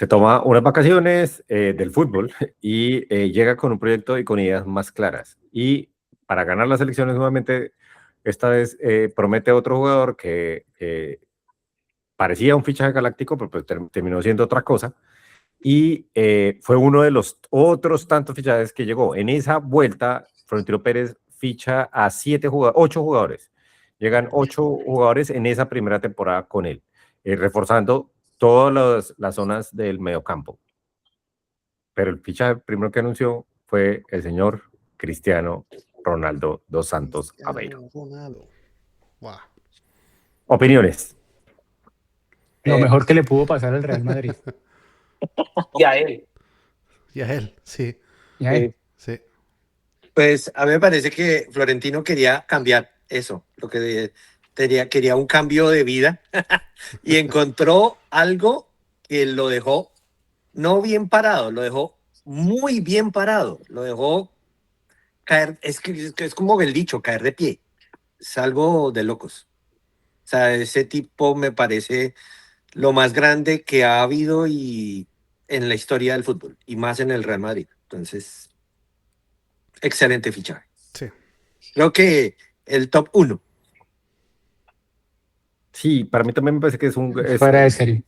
se toma unas vacaciones del fútbol y llega con un proyecto y con ideas más claras. Y para ganar las elecciones nuevamente, esta vez promete otro jugador que parecía un fichaje galáctico, pero pues terminó siendo otra cosa. Y fue uno de los otros tantos fichajes que llegó. En esa vuelta, Florentino Pérez ficha a 8 jugadores. Llegan 8 jugadores en esa primera temporada con él, reforzando todas las zonas del mediocampo. Pero el fichaje primero que anunció fue el señor Cristiano Ronaldo dos Santos Aveiro. Wow. Opiniones. Lo mejor que le pudo pasar al Real Madrid. Y a él. Y a él, sí. Y a él. Sí. Pues a mí me parece que Florentino quería cambiar eso, lo que quería un cambio de vida y encontró algo que lo dejó no bien parado, lo dejó muy bien parado, lo dejó caer, es como el dicho, caer de pie, es algo de locos. O sea, ese tipo me parece lo más grande que ha habido y en la historia del fútbol, y más en el Real Madrid. Entonces, excelente fichaje. Sí. Creo que el top 1. Sí, para mí también me parece que es un... Fuera de serie.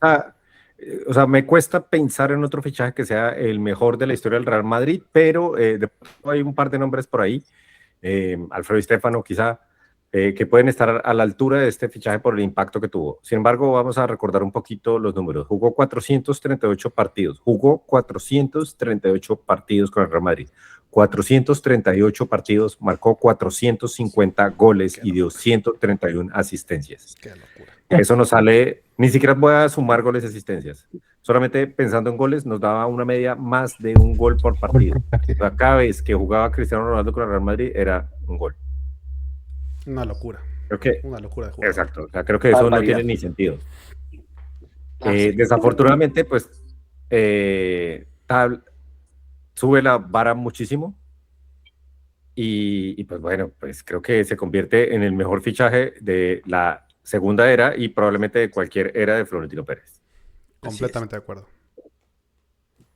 O sea, me cuesta pensar en otro fichaje que sea el mejor de la historia del Real Madrid, pero hay un par de nombres por ahí, Alfredo Di Stéfano quizá, que pueden estar a la altura de este fichaje por el impacto que tuvo. Sin embargo, vamos a recordar un poquito los números. Jugó 438 partidos, con el Real Madrid. 438 partidos, marcó 450 goles y dio 131 asistencias. Qué locura. Eso nos sale, ni siquiera voy a sumar goles y asistencias. Solamente pensando en goles nos daba una media más de un gol por partido. O sea, cada vez que jugaba Cristiano Ronaldo con el Real Madrid era un gol. Una locura. Creo que, Una locura de jugador. exacto, o sea, creo que eso no tiene ni sentido. Desafortunadamente, pues, sube la vara muchísimo y pues bueno, pues creo que se convierte en el mejor fichaje de la segunda era y probablemente de cualquier era de Florentino Pérez. Completamente de acuerdo.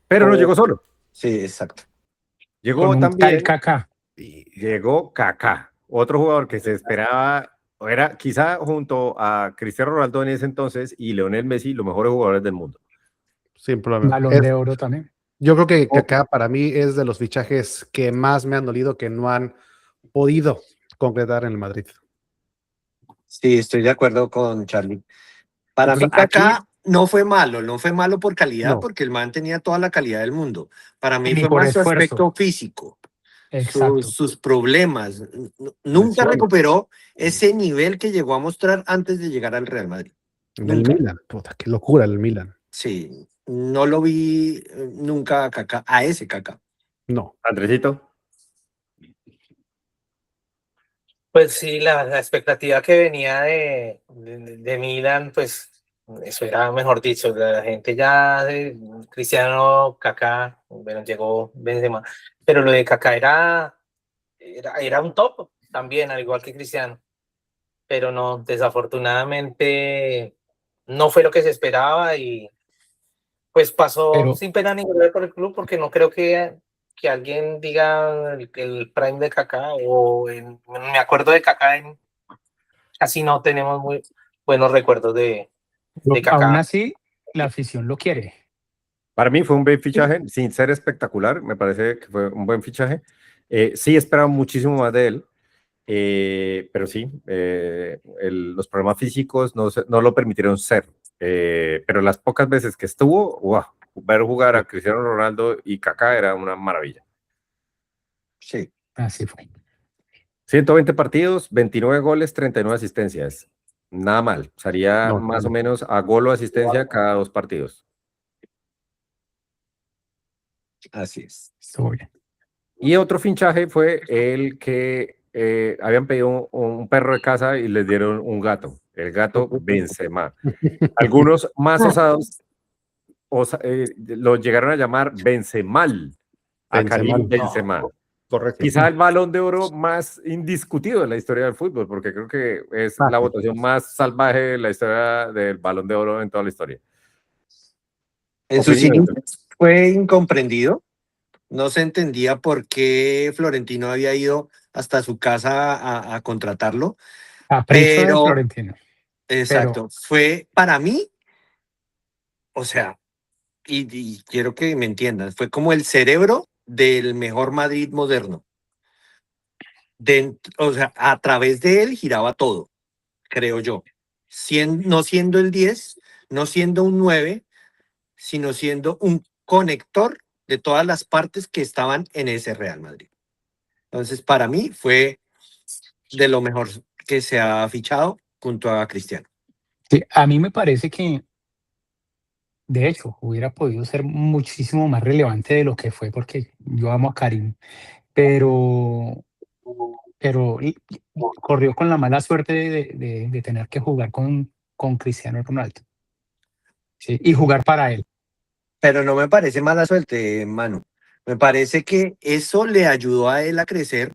Pero no llegó solo. Sí, exacto. Llegó Con un también tal Kaká. Llegó Kaká, otro jugador que se esperaba, era quizá junto a Cristiano Ronaldo en ese entonces y Lionel Messi, los mejores jugadores del mundo. Sin problema. Balón de oro también. Yo creo que Kaká para mí es de los fichajes que más me han dolido que no han podido concretar en el Madrid. Sí, estoy de acuerdo con Charlie. Para mí Kaká no fue malo por calidad, No. porque el man tenía toda la calidad del mundo. Para mí Ni fue por más su esfuerzo. aspecto físico, Exacto. sus problemas. Nunca recuperó ese nivel que llegó a mostrar antes de llegar al Real Madrid. En el Milan, puta, qué locura el Milan. Sí, no lo vi nunca a Kaká, a ese Kaká. No. Andresito. Pues sí, la expectativa que venía de Milan, pues eso era, mejor dicho, la gente ya de Cristiano, Kaká, bueno, llegó Benzema, pero lo de Kaká era un top también, al igual que Cristiano, pero no, desafortunadamente no fue lo que se esperaba y pues pasó sin pena ni gloria por el club, porque no creo que alguien diga el prime de Kaká me acuerdo de Kaká, casi no tenemos muy buenos recuerdos de Kaká. Aún así, la afición lo quiere. Para mí fue un buen fichaje, sin ser espectacular, me parece que fue un buen fichaje. Sí esperaba muchísimo más de él, pero sí, los problemas físicos no lo permitieron ser. Pero las pocas veces que estuvo, wow, ver jugar a Cristiano Ronaldo y Kaká era una maravilla. Sí. Así fue. 120 partidos, 29 goles, 39 asistencias. Nada mal. Sería más o menos a gol o asistencia cada 2 partidos. Así es. Estuvo bien. Y otro fichaje fue el que habían pedido un perro de casa y les dieron un gato. El gato Benzema. Algunos más osados lo llegaron a llamar Benzemal. A Karim Benzema. Correcto. Quizá el Balón de Oro más indiscutido en la historia del fútbol, porque creo que es la votación más salvaje de la historia del Balón de Oro en toda la historia. En sus Opiniones. inicios fue incomprendido. No se entendía por qué Florentino había ido hasta su casa a contratarlo. Capricho de Pero, Florentino. exacto, fue para mí, o sea, y quiero que me entiendan, fue como el cerebro del mejor Madrid moderno. O sea, a través de él giraba todo, creo yo. No siendo el 10, no siendo un 9, sino siendo un conector de todas las partes que estaban en ese Real Madrid. Entonces, para mí fue de lo mejor que se ha fichado junto a Cristiano. Sí, a mí me parece que, de hecho, hubiera podido ser muchísimo más relevante de lo que fue, porque yo amo a Karim, pero, pero corrió con la mala suerte de tener que jugar con Cristiano Ronaldo, ¿sí? Y jugar para él. Pero no me parece mala suerte, Manu. Me parece que eso le ayudó a él a crecer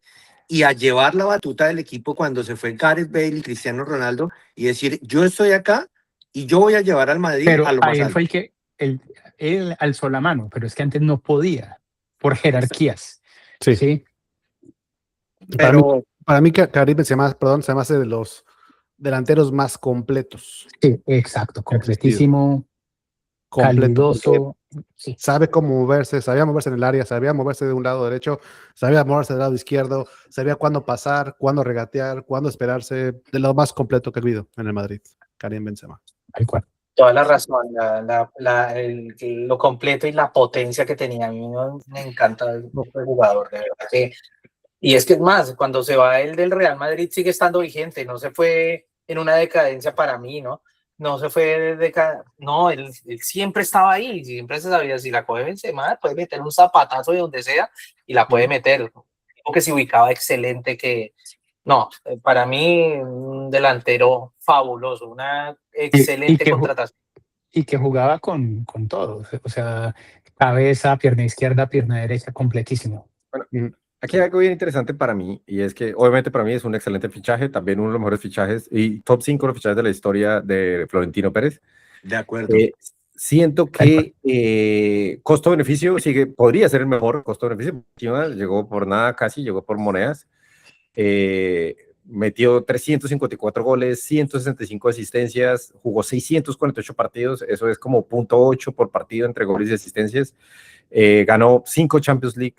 y a llevar la batuta del equipo cuando se fue Gareth Bale y Cristiano Ronaldo y decir, yo estoy acá y yo voy a llevar al Madrid Pero a lo a más él alto. fue el que él alzó la mano, pero es que antes no podía, por jerarquías, Sí. ¿sí? Pero Para mí Karim Benzema, perdón, se me hace de los delanteros más completos. Sí, exacto, completísimo, Completo, porque calidoso, sí, sabe cómo moverse, sabía moverse en el área, sabía moverse de un lado derecho, sabía moverse del lado izquierdo, sabía cuándo pasar, cuándo regatear, cuándo esperarse, de lo más completo que he visto en el Madrid, Karim Benzema. tal cual. Toda la razón, lo completo y la potencia que tenía. A mí me encanta el jugador, de verdad que. Y es que es más, cuando se va él del Real Madrid sigue estando vigente, no se fue en una decadencia para mí, ¿no? No se fue no, él siempre estaba ahí, siempre se sabía, si la coge Benzema, puede meter un zapatazo de donde sea y la puede meter. Porque se ubicaba excelente, no, para mí un delantero fabuloso, una excelente contratación. Y que jugaba con todo, o sea, cabeza, pierna izquierda, pierna derecha, completísimo. Bueno, aquí hay algo bien interesante para mí, y es que obviamente para mí es un excelente fichaje, también uno de los mejores fichajes y top 5 de los fichajes de la historia de Florentino Pérez. de acuerdo. Siento que costo-beneficio podría ser el mejor costo-beneficio. Llegó por nada casi, llegó por monedas. Metió 354 goles, 165 asistencias, jugó 648 partidos, eso es como 0.8 por partido entre goles y asistencias. Ganó 5 Champions League.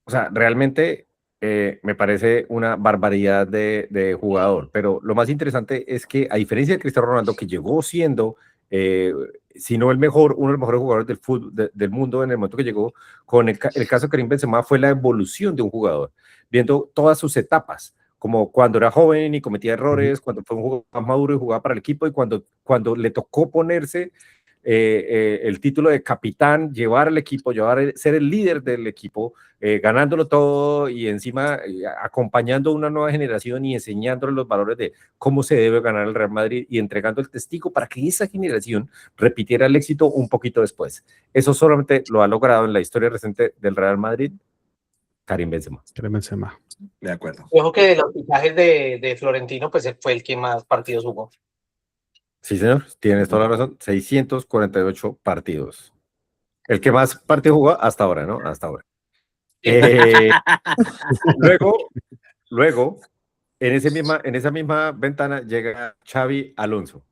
O sea, realmente me parece una barbaridad de jugador, pero lo más interesante es que a diferencia de Cristiano Ronaldo, que llegó siendo, si no el mejor, uno de los mejores jugadores del fútbol, del mundo en el momento que llegó, con el caso de Karim Benzema fue la evolución de un jugador, viendo todas sus etapas, como cuando era joven y cometía errores, cuando fue un jugador más maduro y jugaba para el equipo, y cuando le tocó ponerse el título de capitán, llevar al equipo, ser el líder del equipo, ganándolo todo y encima acompañando a una nueva generación y enseñándole los valores de cómo se debe ganar el Real Madrid y entregando el testigo para que esa generación repitiera el éxito un poquito después. Eso solamente lo ha logrado en la historia reciente del Real Madrid Karim Benzema. Karim Benzema. De acuerdo. Ojo que de los fichajes de Florentino, pues él fue el que más partidos jugó. Sí, señor, tienes toda la razón. 648 partidos. El que más partidos jugó hasta ahora, ¿no? Hasta ahora. Luego, en esa misma ventana llega Xavi Alonso.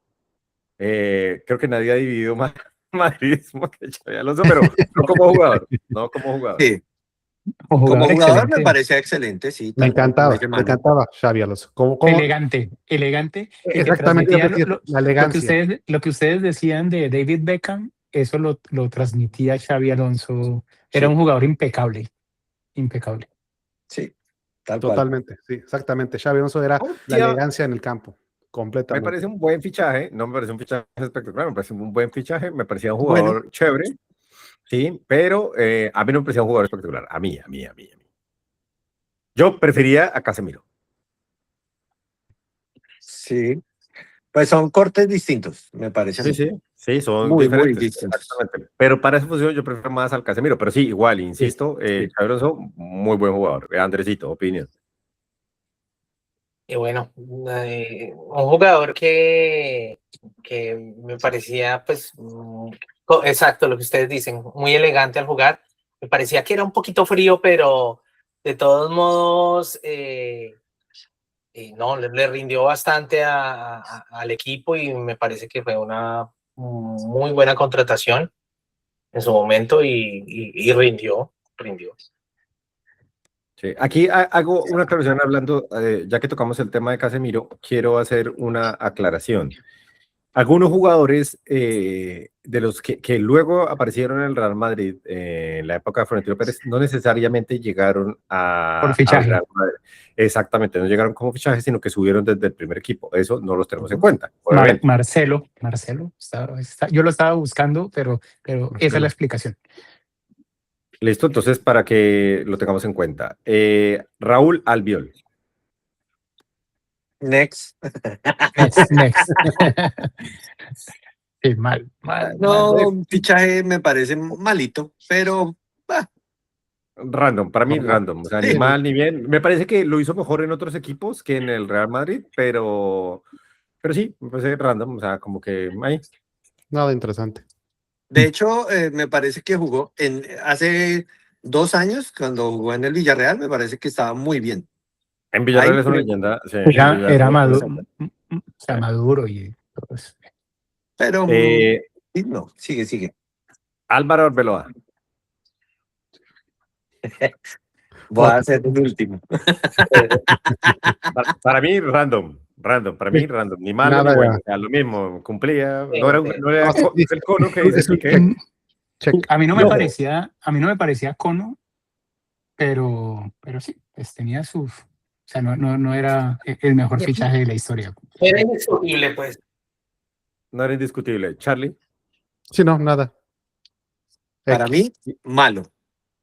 Creo que nadie ha dividido más madridismo que Xavi Alonso, pero no como jugador. No como jugador. Sí. Como Como jugador excelente. me parecía excelente, sí. Me encantaba Xavi Alonso. Elegante. Y exactamente que transmitía la elegancia. lo que ustedes decían de David Beckham, eso lo transmitía Xavi Alonso. Era un jugador impecable. Sí, tal cual. Totalmente, sí, exactamente. Xavi Alonso era la elegancia en el campo, Me completamente. parece un buen fichaje, no me parece un fichaje espectacular, me parece un buen fichaje, me parecía un jugador chévere, sí, pero a mí no me parecía un jugador espectacular, a mí. Yo prefería a Casemiro. Sí, pues son cortes distintos, me parece. Sí, son muy diferentes, distintos. exactamente. Pero para esa función yo prefiero más al Casemiro, pero sí, igual, insisto, Xabi Alonso, muy buen jugador. Andresito, opinión. Y bueno, un jugador que me parecía, pues, exacto lo que ustedes dicen, muy elegante al jugar. Me parecía que era un poquito frío, pero de todos modos, no, le rindió bastante al equipo y me parece que fue una muy buena contratación en su momento y rindió. Sí. Aquí hago una aclaración hablando, ya que tocamos el tema de Casemiro, quiero hacer una aclaración. Algunos jugadores de los que luego aparecieron en el Real Madrid en la época de Florentino Pérez no necesariamente llegaron Por al fichaje. Real Madrid. Exactamente, no llegaron como fichaje, sino que subieron desde el primer equipo. Eso no los tenemos en cuenta, obviamente. Marcelo, yo lo estaba buscando, pero esa es la explicación. Listo, entonces para que lo tengamos en cuenta. Raúl Albiol. Next. Next. Sí, mal. No, un fichaje me parece malito, pero Random, para mí random, o sea, ni sí. mal ni bien. Me parece que lo hizo mejor en otros equipos que en el Real Madrid, pero sí, me parece random, o sea, como que ahí. Nada interesante. De hecho, me parece que jugó hace 2 años, cuando jugó en el Villarreal, me parece que estaba muy bien. En Villarreal Ahí es una creo, leyenda. Sí, Era maduro, o sea, maduro y todo eso. pero Eh, sí, no, sigue. Álvaro Arbeloa. Voy a hacer el último. Para mí, random, para mí, random, ni malo Nada, ni bueno, o sea, lo mismo, cumplía, no era, no era No, sí, es el cono que dice es un Piqué. check. A mí no No. me parecía cono, pero sí, pues tenía sus, o sea, no era el mejor fichaje de la historia. Era indiscutible, pues. No era indiscutible. Charlie, Sí, no, nada. Para X. mí, malo.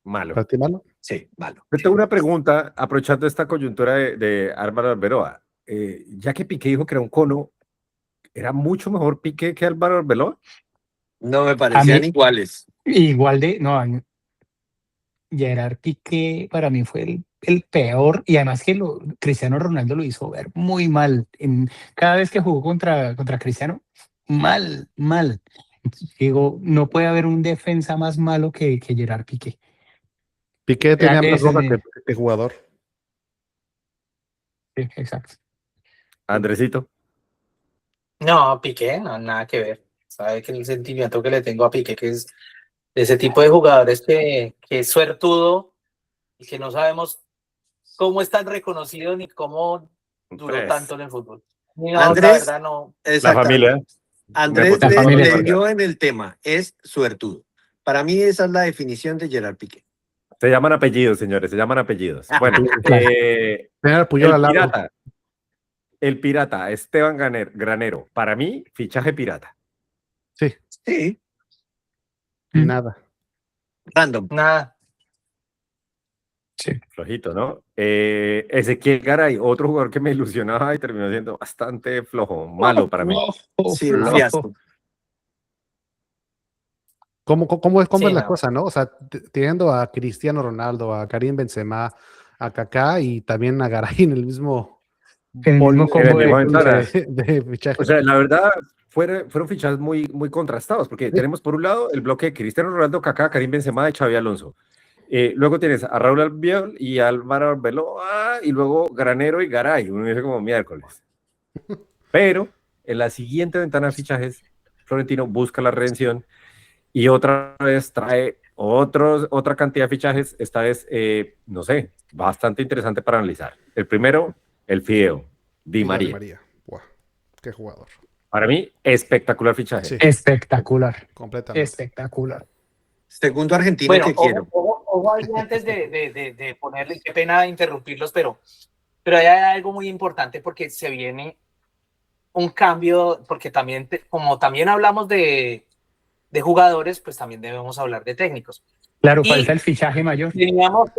malo. ¿Para ti malo? Sí, malo. Yo tengo una pregunta, aprovechando esta coyuntura de Álvaro Arbeloa. Ya que Piqué dijo que era un cono, ¿era mucho mejor Piqué que Álvaro Arbeloa? No me parecían mí- iguales. Igual no, Gerard Piqué para mí fue el peor, y además que Cristiano Ronaldo lo hizo ver muy mal. Cada vez que jugó contra Cristiano, mal. Digo, no puede haber un defensa más malo que Gerard Piqué. Piqué tenía más Ese es ropa mi- que jugador. sí, exacto. Andresito. No, Piqué, no, nada que ver. Sabe que el sentimiento que le tengo a Piqué, que es de ese tipo de jugadores que es suertudo y que no sabemos cómo es tan reconocido ni cómo duró Pues, tanto en el fútbol. No, la Andrés, verdad no. la exacto. familia. Andrés La familia. le dio en el tema, es suertudo. Para mí esa es la definición de Gerard Piqué. Se llaman apellidos, señores, se llaman apellidos. Bueno, Claro. Tenía el Puyol al lado. El pirata, Esteban Granero. Para mí, fichaje pirata. Sí, Sí, nada. random. Nada. Sí. Flojito, ¿no? Ezequiel Garay, otro jugador que me ilusionaba y terminó siendo bastante flojo, malo para mí. Sí, un fiasco. ¿Cómo es Sí, la no. cosa, no? O sea, teniendo a Cristiano Ronaldo, a Karim Benzema, a Kaká y también a Garay en el mismo El mismo combo mismo ventana. de fichaje. O sea, la verdad, fueron fichajes muy, muy contrastados, porque tenemos por un lado el bloque de Cristiano Ronaldo, Kaká, Karim Benzema y Xavi Alonso. Luego tienes a Raúl Albiol y Álvaro Arbeloa, y luego Granero y Garay, uno dice como miércoles. Pero en la siguiente ventana de fichajes, Florentino busca la redención y otra vez trae otra cantidad de fichajes, esta vez, no sé, bastante interesante para analizar. El primero, el Fideo, Di María. Buah, qué jugador. Para mí, espectacular fichaje. Sí, espectacular. completamente. Espectacular. Segundo argentino Bueno, que quiero. ojo ahí antes de ponerle, qué pena interrumpirlos, pero hay algo muy importante porque se viene un cambio, porque también, como también hablamos de jugadores, pues también debemos hablar de técnicos. Claro, Y falta el fichaje mayor. teníamos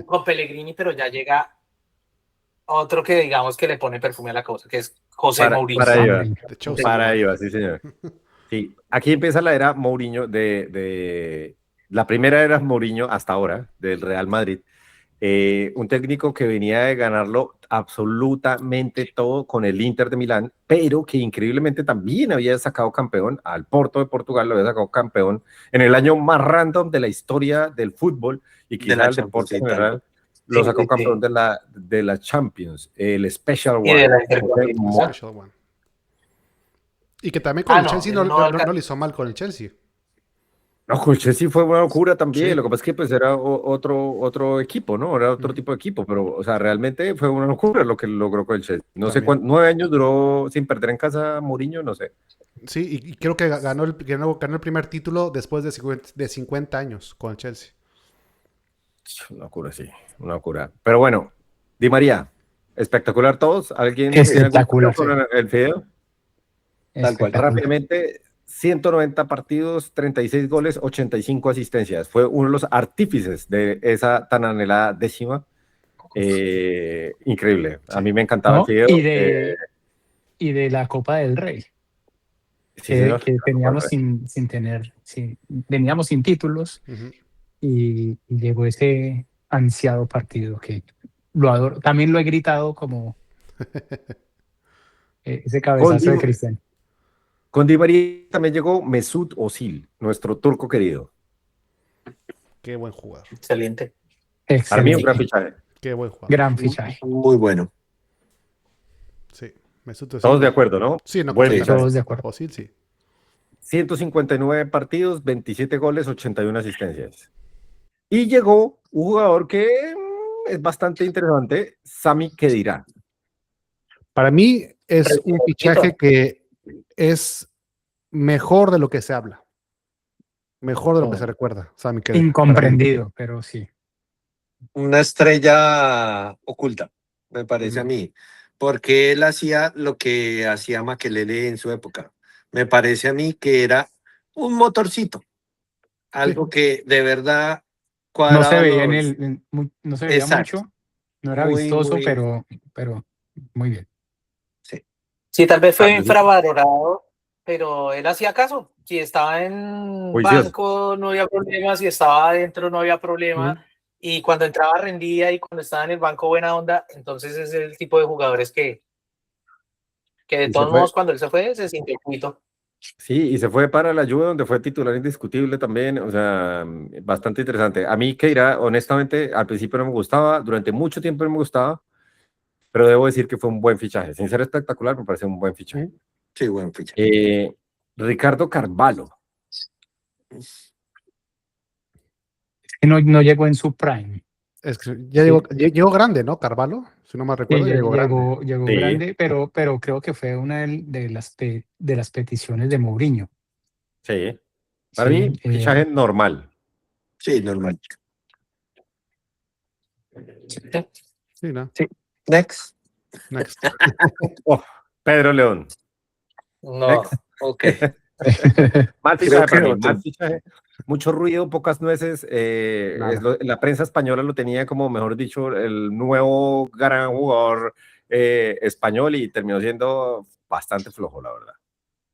con Pellegrini, pero ya llega otro que digamos que le pone perfume a la cosa, que es José Mourinho. Para ello, sí, señor. Sí, aquí empieza la era Mourinho la primera era Mourinho hasta ahora, del Real Madrid. un técnico que venía de ganarlo absolutamente todo con el Inter de Milán, pero que increíblemente también había sacado campeón al Porto de Portugal, lo había sacado campeón en el año más random de la historia del fútbol y De quizá la el Champions deporte y en tal. general, lo Sí, sacó sí, campeón sí. de la Champions, el Special Y de One. la José Intercontinental. Special one. Y que también con Ah, el no, Chelsea él no no alcanzó. le hizo mal con el Chelsea. No, con el Chelsea fue una locura también. Sí. Lo que pasa es que pues era otro equipo, ¿no? Era otro Ujú. tipo de equipo, pero, o sea, realmente fue una locura lo que logró con el Chelsea. No sé También. cuánto, 9 años duró sin perder en casa Mourinho, no sé. Sí, y creo que ganó el primer título después de 50 años con el Chelsea. Una locura, sí, una locura. Pero bueno, Di María, espectacular todos. ¿Alguien tiene algún dato Espectacular, con el video? Tal cual. espectacular. Rápidamente, 190 partidos, 36 goles, 85 asistencias. Fue uno de los artífices de esa tan anhelada décima. Increíble. A Sí. mí me encantaba el ¿No? video. Y de la Copa del Rey, Sí, señor. que teníamos veníamos sin títulos Ujú. y llegó ese ansiado partido que lo adoro. También lo he gritado como ese Con Di, cabezazo de Cristiano. con Di María también llegó Mesut Özil, nuestro turco querido. Qué buen jugador. Excelente. Para mí un gran Excelente, fichaje. Qué buen jugador. gran fichaje. Muy bueno. Sí. Mesut Özil. Todos de acuerdo, ¿no? Sí, no, Buen Sí. fichaje. completamente. Todos de acuerdo. Özil, sí. 159 partidos, 27 goles, 81 asistencias. Y llegó un jugador que es bastante interesante, Sami Khedira. Para mí es un fichaje Repito. que es mejor de lo que se habla. Mejor de lo que se recuerda, Sami Khedira. Para mí. Incomprendido, pero sí. Una estrella oculta, me parece a Ujú. mí, porque él hacía lo que hacía Makelele en su época. Me parece a mí que era un motorcito, Sí. algo que de verdad No se cuadraba veía los... no se veía Exacto, mucho, no era muy, vistoso, muy... pero muy bien. Sí. Sí, tal vez fue Carlos, infravalorado, pero él hacía caso. Si estaba en juicioso. banco no había problema, si estaba adentro no había problema. Ujú. Y cuando entraba rendía y cuando estaba en el banco buena onda, entonces es el tipo de jugadores que de Y se todos fue, modos cuando él se fue se sintió cuito. sí, y se fue para la Juve donde fue titular indiscutible también, o sea, bastante interesante. A mí Keira, honestamente, al principio no me gustaba, durante mucho tiempo no me gustaba, pero debo decir que fue un buen fichaje. Sin ser espectacular, me parece un buen fichaje. Sí, buen ficha. Ricardo Carvalho. Que no llegó en su prime. Es que ya Sí, llegó grande, ¿no? Carvalho, si no me recuerdo, ya llegó grande. llegó Sí, grande, pero creo que fue una de las peticiones de Mourinho. sí. Para Sí, mí, fichaje normal. Sí, normal. Sí, ¿no? Sí. Next. Next. Oh, Pedro León. No, Next. Ok. Mal Creo fichaje que para mí, otro. mal fichaje. Mucho ruido, pocas nueces. Nada. La prensa española lo tenía como, mejor dicho, el nuevo gran jugador español y terminó siendo bastante flojo, la verdad.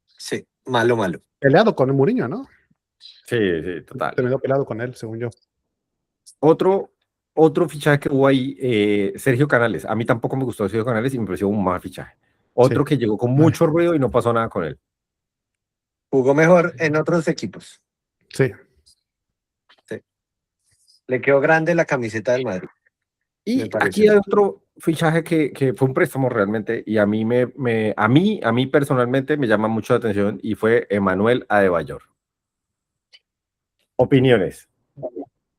Sí, malo, malo. Peleado con el Mourinho, ¿no? Sí, sí, total. Terminó peleado con él, según yo. Otro, otro fichaje que hubo ahí, Sergio Canales. A mí tampoco me gustó Sergio Canales y me pareció un mal fichaje. Sí. Otro que llegó con Vale. mucho ruido y no pasó nada con él. Jugó mejor en otros equipos. Sí. Le quedó grande la camiseta del Madrid, me Y parece. aquí hay otro fichaje que fue un préstamo realmente y a mí personalmente me llama mucho la atención y fue Emmanuel Adebayor. Opiniones.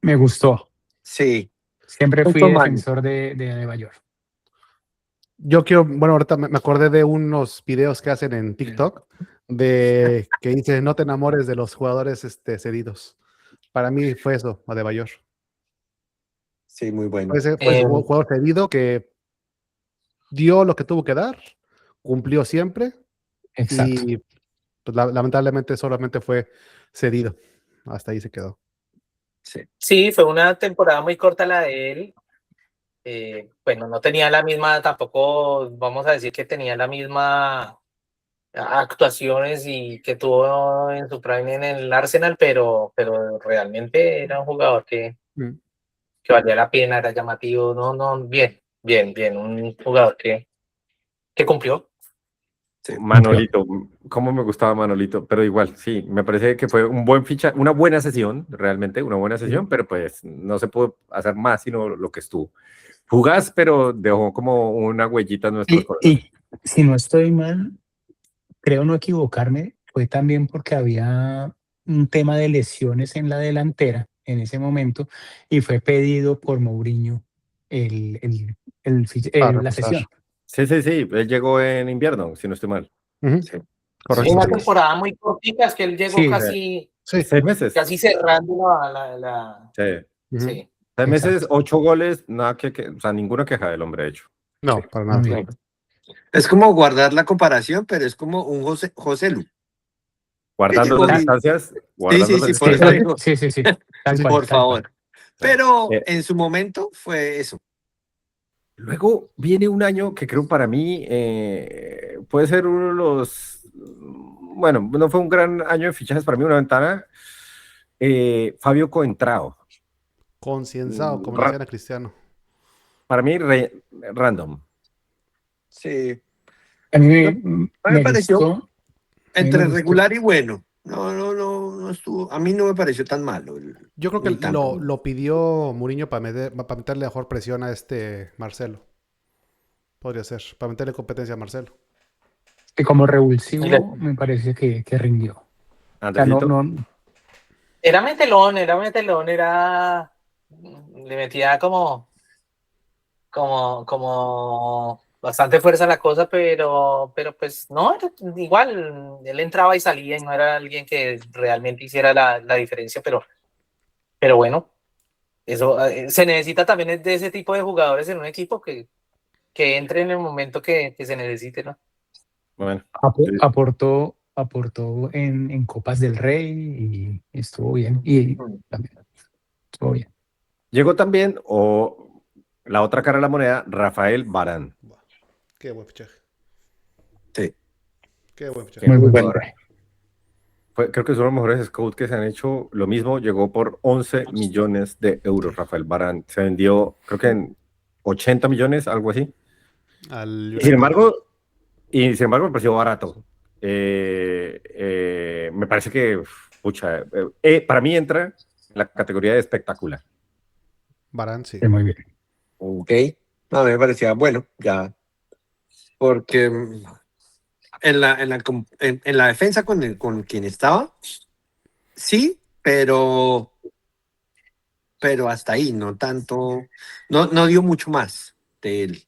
Me gustó. Sí, Siempre un fui Tomani. defensor de Adebayor. Yo quiero, bueno, ahorita me acordé de unos videos que hacen en TikTok de que dice no te enamores de los jugadores cedidos. Para mí fue eso, Adebayor. Sí, muy bueno. Fue ese jugador cedido que dio lo que tuvo que dar, cumplió siempre Exacto. y pues, lamentablemente solamente fue cedido. Hasta ahí se quedó. Sí. sí, fue una temporada muy corta la de él. Bueno, no tenía la misma, tampoco vamos a decir que tenía la misma actuaciones y que tuvo en su prime en el Arsenal, pero realmente era un jugador que Mm. que valía la pena, era llamativo. No, no, bien, bien, bien. Un jugador que cumplió. Sí. Manolito, cómo me gustaba Manolito, pero igual, sí, me parece que fue un buen ficha, una buena sesión, realmente, una buena sesión, pero pues no se pudo hacer más sino lo que estuvo. Fugaz, pero dejó como una huellita en nuestros Y, corazones. y si no estoy mal, creo no equivocarme, fue también porque había un tema de lesiones en la delantera en ese momento y fue pedido por Mourinho Para la reemplazar. sesión. Sí, sí, sí, él llegó en invierno, si no estoy mal. Ujú, Sí. correcto. Una Sí. temporada muy cortita, es que él llegó Sí, casi, Sí. 6 meses. casi cerrando la. Sí. Ujú. Sí. 6 meses, exacto. 8 goles, nada o sea, ninguna queja del hombre, de hecho. No, Sí. para Muy nada. bien. Es como guardar la comparación, pero es como un José Lu. Guardando llegó las y- distancias, Sí, guardando sí, las sí, por Sí, eso distancias. digo, sí, sí, sí. Tal Sí. cual, por tal cual. favor. Pero Eh, en su momento fue eso. Luego viene un año que creo para mí puede ser uno de los, bueno, no fue un gran año de fichajes para mí, una ventana. Fabio Coentrao. Concienzado, como le Ra- decían a Cristiano. para mí, random. Sí. A mí No, a mí me me pareció gustó, a mí me entre gustó. regular y bueno. No estuvo. A mí no me pareció tan malo. Yo creo que Ni tan bueno. lo pidió Mourinho para meterle mejor presión a Marcelo. Podría ser, para meterle competencia a Marcelo. Que como Y revulsivo me parece que rindió. O sea, Andresito. era metelón, le metía como bastante fuerza a la cosa, pero pues no, igual, él entraba y salía y no era alguien que realmente hiciera la diferencia, pero bueno, eso se necesita también de ese tipo de jugadores en un equipo que entre en el momento que se necesite, ¿no? Bueno, Aportó en Copas del Rey y estuvo bien. Y también estuvo bien. llegó también, o la otra cara de la moneda, Rafael Varane. Buah, qué buen fichaje. Sí. Qué buen fichaje. Muy buen Jugador. fichaje. Creo que son los mejores scouts que se han hecho. Lo mismo, llegó por 11 millones de euros, Rafael Varane. Se vendió, creo que en 80 millones, algo así. Al Y sin United. embargo, me pareció barato. Me parece que, pucha, para mí entra en la categoría de espectacular. Varane, sí. Sí, muy bien. Ok. No, a mí me parecía bueno, ya. Porque en la defensa con quien estaba, sí, pero hasta ahí, no tanto, no dio mucho más de él.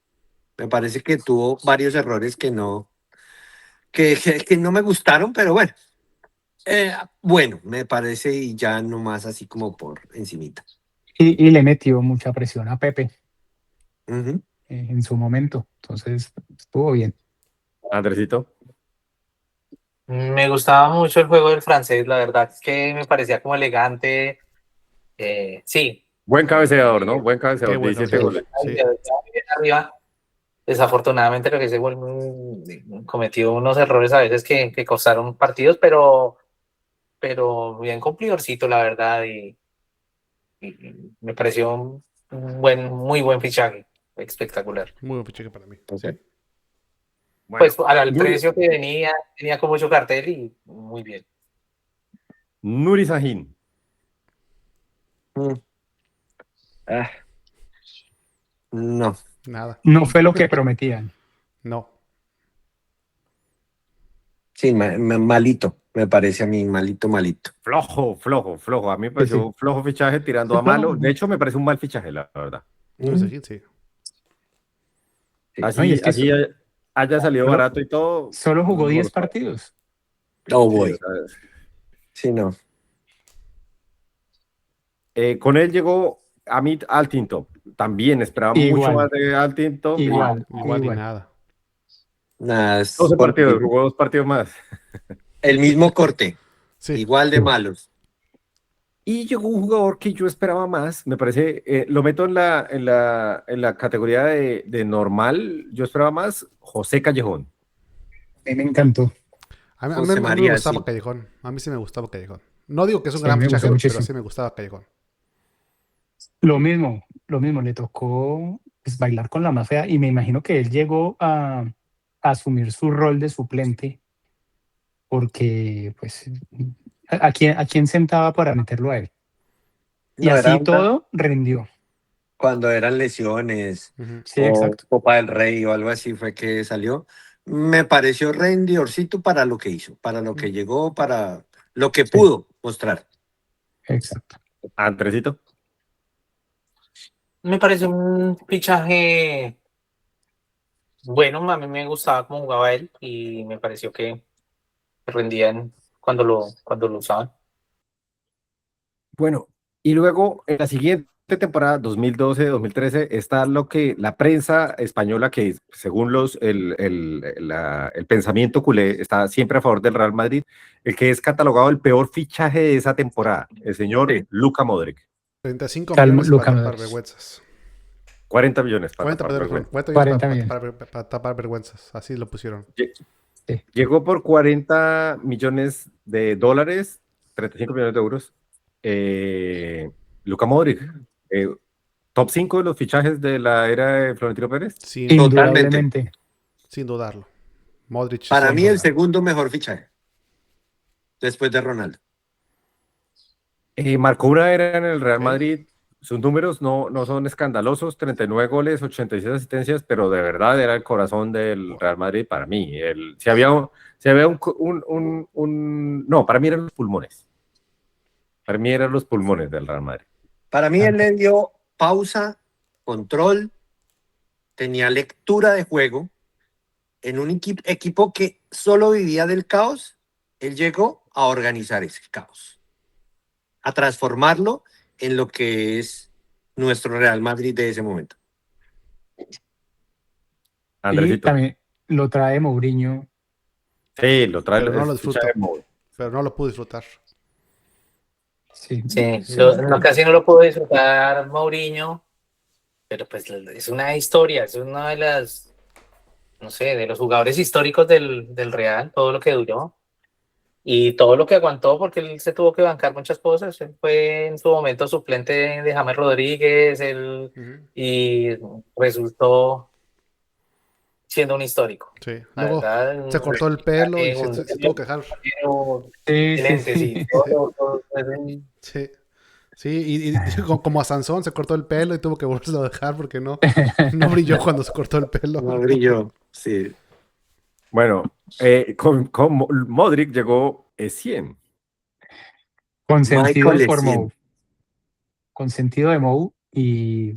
Me parece que tuvo varios errores que no me gustaron, pero bueno. Bueno, me parece y ya nomás así como por encimita. Y le metió mucha presión a Pepe Ujú. en su momento. Entonces, estuvo bien. Andresito. Me gustaba mucho el juego del francés, la verdad es que me parecía como elegante. Sí. Buen cabeceador, ¿no? Buen Qué cabeceador, buen 17 cabeceador. goles. Sí. Arriba. Desafortunadamente lo que se cometió unos errores a veces que costaron partidos, pero bien cumplidorcito, la verdad, y me pareció muy buen fichaje, espectacular. Muy buen fichaje para mí. Entonces, Bueno, Pues al precio que venía con mucho cartel y muy bien. Nuri Sahin. mm, ah, no, Nada. No fue lo que prometían. No. sí, malito, me parece a mí, malito. Flojo. A mí me Sí, sí. pareció flojo fichaje tirando a malo. De hecho, me parece un mal fichaje, la verdad. No sé quién, sí. Sí. No, y Así, es que así haya salido solo, barato y todo, solo jugó no me 10 gustó. partidos. No Sí, o voy, sea, sí, no. con él llegó Amit Altintop. También esperaba mucho más Igual, de Altintop. Igual y nada. Nada, 12 partidos, jugó 2 partidos más. el mismo corte, Sí. igual de malos. Y llegó un jugador que yo esperaba más, me parece, lo meto en la categoría de normal, yo esperaba más, José Callejón. a mí me encantó. José A mí me María, gustaba sí. Callejón. A mí sí me gustaba Callejón. No digo que es un Sí, a gran mí me gustó fichaje, pero muchísimo. sí me gustaba Callejón. Lo mismo, le tocó pues, bailar con la más fea y me imagino que él llegó a asumir su rol de suplente porque, pues, ¿a quién sentaba para meterlo a él? Y No era así todo rindió. cuando eran lesiones Ujú. Sí, o exacto. Copa del Rey o algo así fue que salió. Me pareció rendidorcito para lo que hizo, para lo que llegó, para lo que Sí, pudo mostrar. exacto. Andresito. Me parece un fichaje bueno, a mí me gustaba cómo jugaba él y me pareció que rendían cuando lo usaban. Bueno, y luego en la siguiente temporada, 2012-2013, está lo que la prensa española, que según el pensamiento culé, está siempre a favor del Real Madrid, el que es catalogado el peor fichaje de esa temporada, el señor Sí. Luka Modric. 35 Tal millones Luka para tapar Modric. vergüenzas. 40 millones para 40, tapar perdón, vergüenza. 40 millones 40 millones. para tapar vergüenzas. Así lo pusieron. Sí. Llegó por 40 millones de dólares, 35 millones de euros. Luka Modric, eh, top 5 de los fichajes de la era de Florentino Pérez. Sin, Totalmente. Indudablemente. sin dudarlo. Modric Para sin mí el duda. segundo mejor fichaje, después de Ronaldo. Marcó una era en el Real Ok. Madrid. Sus números no son escandalosos, 39 goles, 86 asistencias, pero de verdad era el corazón del Real Madrid para mí. No, para mí eran los pulmones. Para mí eran los pulmones del Real Madrid. Para mí él le dio pausa, control, tenía lectura de juego en un equipo que solo vivía del caos. Él llegó a organizar ese caos, a transformarlo en lo que es nuestro Real Madrid de ese momento. Y Andresito. también lo trae Mourinho. Sí, lo trae Pero no el lo fichaje disfruto. de Modric. Pero no lo pude disfrutar. Sí. Sí, Sí. casi no lo puedo disfrutar Mourinho, pero pues es una historia, es una de las, no sé, de los jugadores históricos del Real, todo lo que duró y todo lo que aguantó, porque él se tuvo que bancar muchas cosas. Él fue en su momento suplente de James Rodríguez, Ujú. y resultó siendo un histórico. Sí. La Luego verdad, se cortó el pelo y un se tuvo que dejar. Sí, sí, excelente, sí. sí. Sí. Sí, y como a Sansón se cortó el pelo y tuvo que volverlo a dejar porque no brilló cuando se cortó el pelo. No brilló, sí. Bueno, con Modric llegó 100. Consentido Michael por Essien, Mou. Consentido de Mou y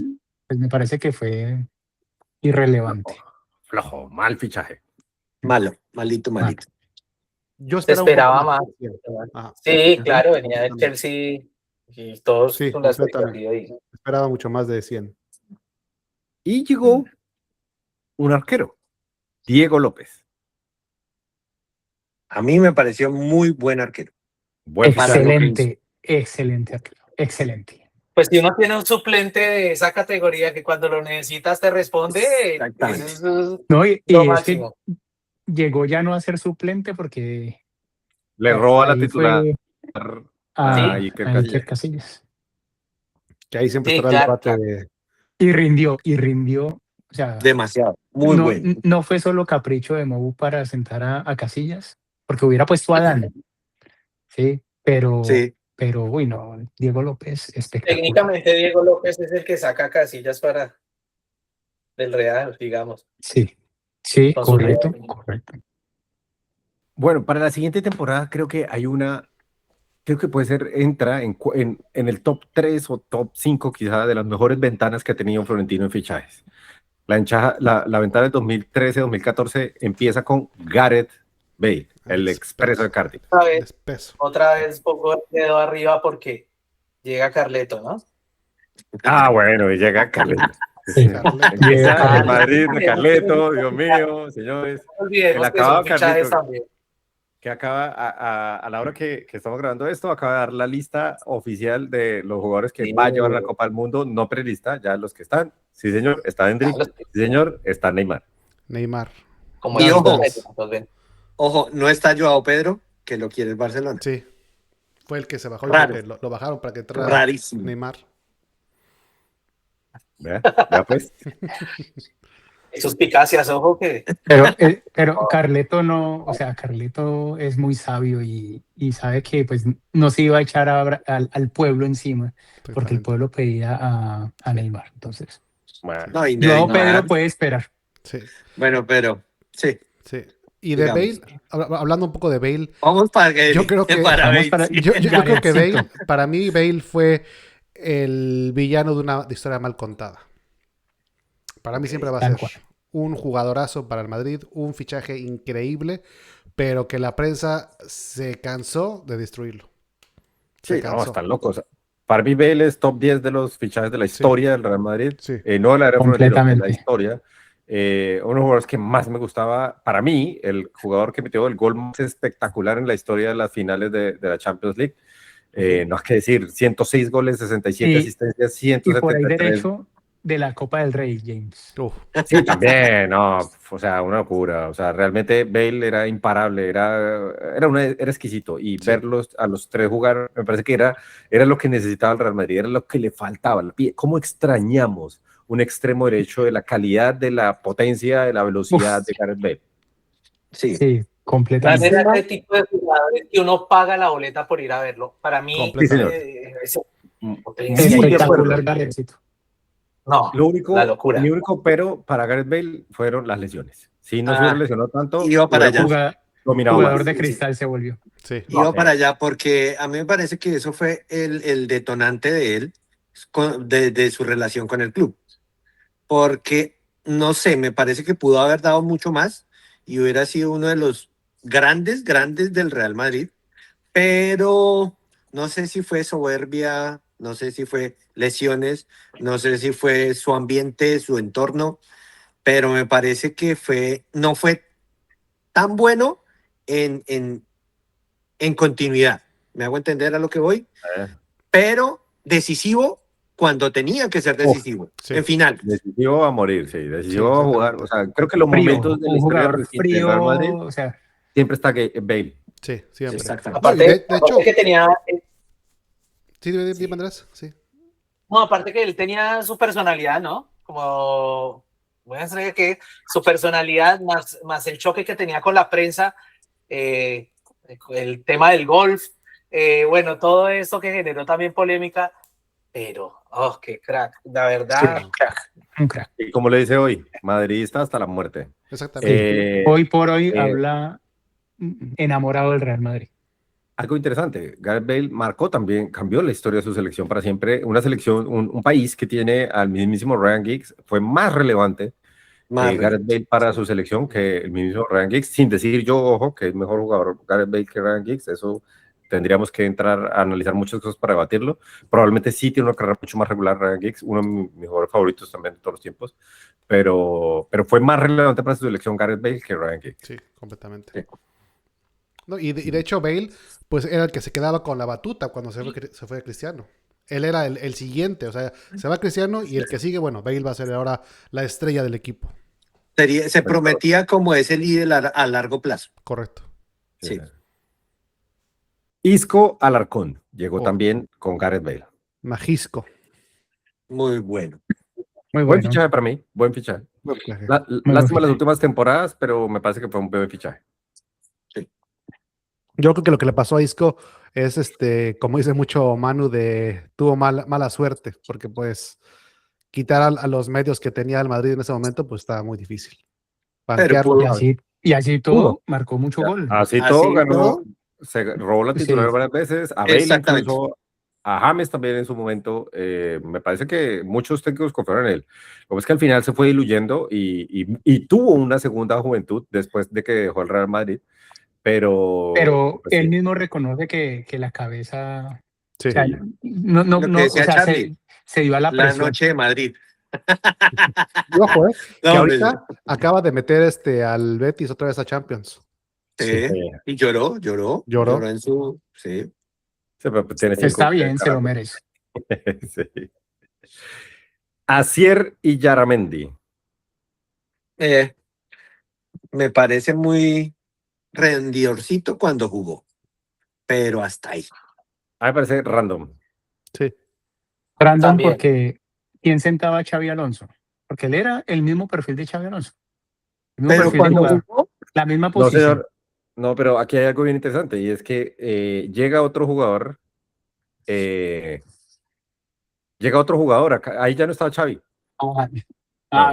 pues me parece que fue irrelevante. Flojo, mal fichaje. malo, malito, Mal. malito. Yo Se esperaba un poco esperaba más. más. Ajá. Sí, Ajá. claro, venía del También. Chelsea y todos Sí, con la yo también. expectativa ahí. Esperaba mucho más de 100. Y llegó un arquero, Diego López. A mí me pareció muy buen arquero. Buen Para fichaje. lo que hizo. Excelente arquero. Excelente. Pues si uno tiene un suplente de esa categoría que cuando lo necesitas te responde, Exactamente. eso es No, y lo es que máximo. llegó ya no a ser suplente porque Le roba la ahí titular fue a Sí, Iker a Iker Casillas. Casillas. Que ahí siempre sí, estará el claro, debate claro. de. Y rindió. O sea, Demasiado, muy no, bueno. no fue solo capricho de Mou para sentar a Casillas, porque hubiera puesto a Dan, sí, Sí, uy, no, Diego López, espectacular. Técnicamente Diego López es el que saca Casillas para del Real, digamos, Sí, sí, con su correcto, nivel. correcto. Bueno, para la siguiente temporada creo que puede ser, entra en el top 3 o top 5 quizá de las mejores ventanas que ha tenido Florentino en fichajes. La ventana del 2013-2014 empieza con Gareth Bale, el expreso de Cardiff. Espeso. Otra vez poco el dedo arriba porque llega Carleto, ¿no? Ah, bueno, y llega Carleto. Sí. Carleto. Empieza el Llega- Madrid de Carleto, Dios mío, señores. No olvidemos El que son acabado fichajes Carleto, también. que acaba a la hora que estamos grabando esto, acaba de dar la lista oficial de los jugadores que va a llevar la Copa del Mundo, no prelista, ya los que están. Sí, señor, está Endrick. Sí, señor, está Neymar. Neymar. Como Y la ojo. lista, pues ven. ojo, no está Joao Pedro, que lo quiere el Barcelona. Sí. Fue el que se bajó. Yo Raro. creo que lo bajaron para que entrara Rarísimo. Neymar. Vea, vea pues. Esos picacias, ojo que. Pero Carleto no, o sea, Carleto es muy sabio y sabe que pues no se iba a echar al pueblo encima, porque el Exactamente. pueblo pedía a Neymar. Entonces, Bueno, No, y Joao Pedro Neymar, puede esperar. Sí, bueno, pero sí, sí. Y de digamos. Bale, hablando un poco de Bale, Vamos para, yo creo que para Vamos Bale, para sí. yo creo que Bale, Garetcito. para mí Bale fue el villano de una historia mal contada. Para mí Ok. siempre va a Tal ser cual. un jugadorazo para el Madrid, un fichaje increíble, pero que la prensa se cansó de destruirlo. Se sí, no, cansó. están locos. Para mí Bale es top 10 de los fichajes de la Sí, historia del Real Madrid, sí. no de la era Florentino, de la Completamente. historia. Uno de los jugadores que más me gustaba, para mí, el jugador que metió el gol más espectacular en la historia de las finales de la Champions League. No hay que decir, 106 goles, 67 Y, asistencias, y por ahí 173. derecho de la Copa del Rey, James. Uf, Sí, también, no, o sea, una locura. O sea, realmente Bale era imparable, era exquisito. Y sí. verlos a los tres jugar, me parece que era lo que necesitaba el Real Madrid, era lo que le faltaba. ¿Cómo extrañamos un extremo derecho de la calidad, de la potencia, de la velocidad Uf, de Gareth Bale? Sí. sí, Ese completamente. era ese tipo de jugadores que uno paga la boleta por ir a verlo. Para mí, Sí, señor. Completamente. esa potencia Muy y de acuerdo. Espectacular Garetcito. no, Lo la único, locura. mi único pero para Gareth Bale fueron las lesiones. Si no se hubiera Ah, lesionado tanto, iba para allá. hubiéramos dominado Jugador más. de Sí, sí. cristal se volvió. Sí. Iba Ok. para allá porque a mí me parece que eso fue el detonante de él, de su relación con el club. Porque, no sé, me parece que pudo haber dado mucho más y hubiera sido uno de los grandes, grandes del Real Madrid, pero no sé si fue soberbia, no sé si fue lesiones, no sé si fue su ambiente, su entorno, pero me parece que no fue tan bueno en, en, en continuidad. ¿Me hago entender a lo que voy? Eh, Pero decisivo cuando tenía que ser Uf, decisivo, Sí. en final. decisivo a morir, sí, Sí, decisivo a jugar. O exactamente. sea, creo que los Frío, momentos de la un historia jugador reciente del Real frío, Madrid o sea, siempre está Bale. Sí, siempre. Exactamente. No, y Aparte, de aparte hecho, que tenía, sí, dime, sí. Andrés, sí. No, aparte que él tenía su personalidad, ¿no? Como, voy a decir que su personalidad más el choque que tenía con la prensa, eh, el tema del golf, bueno, todo esto que generó también polémica, pero, oh, qué crack, la sí, verdad. un crack, un crack. Y como le dice hoy, madridista hasta la muerte. Exactamente. Hoy por hoy Eh, habla enamorado del Real Madrid. Algo interesante, Gareth Bale marcó también, cambió la historia de su selección para siempre. Una selección, un país que tiene al mismísimo Ryan Giggs, fue más relevante Más Gareth relevante. Bale para su selección que el mismo Ryan Giggs, sin decir yo, ojo, que es mejor jugador Gareth Bale que Ryan Giggs, eso tendríamos que entrar a analizar muchas cosas para debatirlo. Probablemente sí tiene una carrera mucho más regular Ryan Giggs, uno de mis mejores favoritos también de todos los tiempos, pero fue más relevante para su selección Gareth Bale que Ryan Giggs. Sí, completamente. Sí. No, y de hecho, Bale, pues era el que se quedaba con la batuta cuando se fue Cristiano. Él era el siguiente, o sea, se va Cristiano y el que sigue, bueno, Bale va a ser ahora la estrella del equipo. Se prometía como ese líder a largo plazo. Correcto. Sí. Isco Alarcón llegó Oh. también con Gareth Bale. Majisco. Muy bueno. Muy Buen bueno. fichaje para mí, buen fichaje. Buen fichaje. buen Lástima las fichaje. últimas temporadas, pero me parece que fue un buen fichaje. Yo creo que lo que le pasó a Isco es, como dice mucho Manu, tuvo mala suerte, porque pues quitar a los medios que tenía el Madrid en ese momento, pues estaba muy difícil. Pero Banquearlo. Y así Pudo. todo, marcó mucho gol. Así Así todo ganó, todo. se robó la Sí, titular varias veces, a Bale Exactamente. incluso, a James también en su momento. Me parece que muchos técnicos confiaron en él. Lo que es que al final se fue diluyendo y tuvo una segunda juventud después de que dejó el Real Madrid, pero pero pues, él sí. mismo reconoce que la cabeza, Sí. o sea, Sí. Lo que o decía sea, Charlie, se dio a la la presión. noche de Madrid. Y ojo, que No, ahorita acaba de meter al Betis otra vez a Champions. sí. Y lloró en su. Sí. Sí, pero tiene Está 5 bien, se lo carajos. merece. Sí. Asier y Yaramendi. Me parece muy rendidorcito cuando jugó, pero hasta ahí. A mí me parece random. Sí. Brandon También. porque quién sentaba a Xavi Alonso, porque él era el mismo perfil de Xavi Alonso, el mismo Pero perfil de cuando jugador, jugó, la misma No, posición. señor. No, pero aquí hay algo bien interesante y es que eh, llega otro jugador, ahí ya no estaba Xavi. Ah,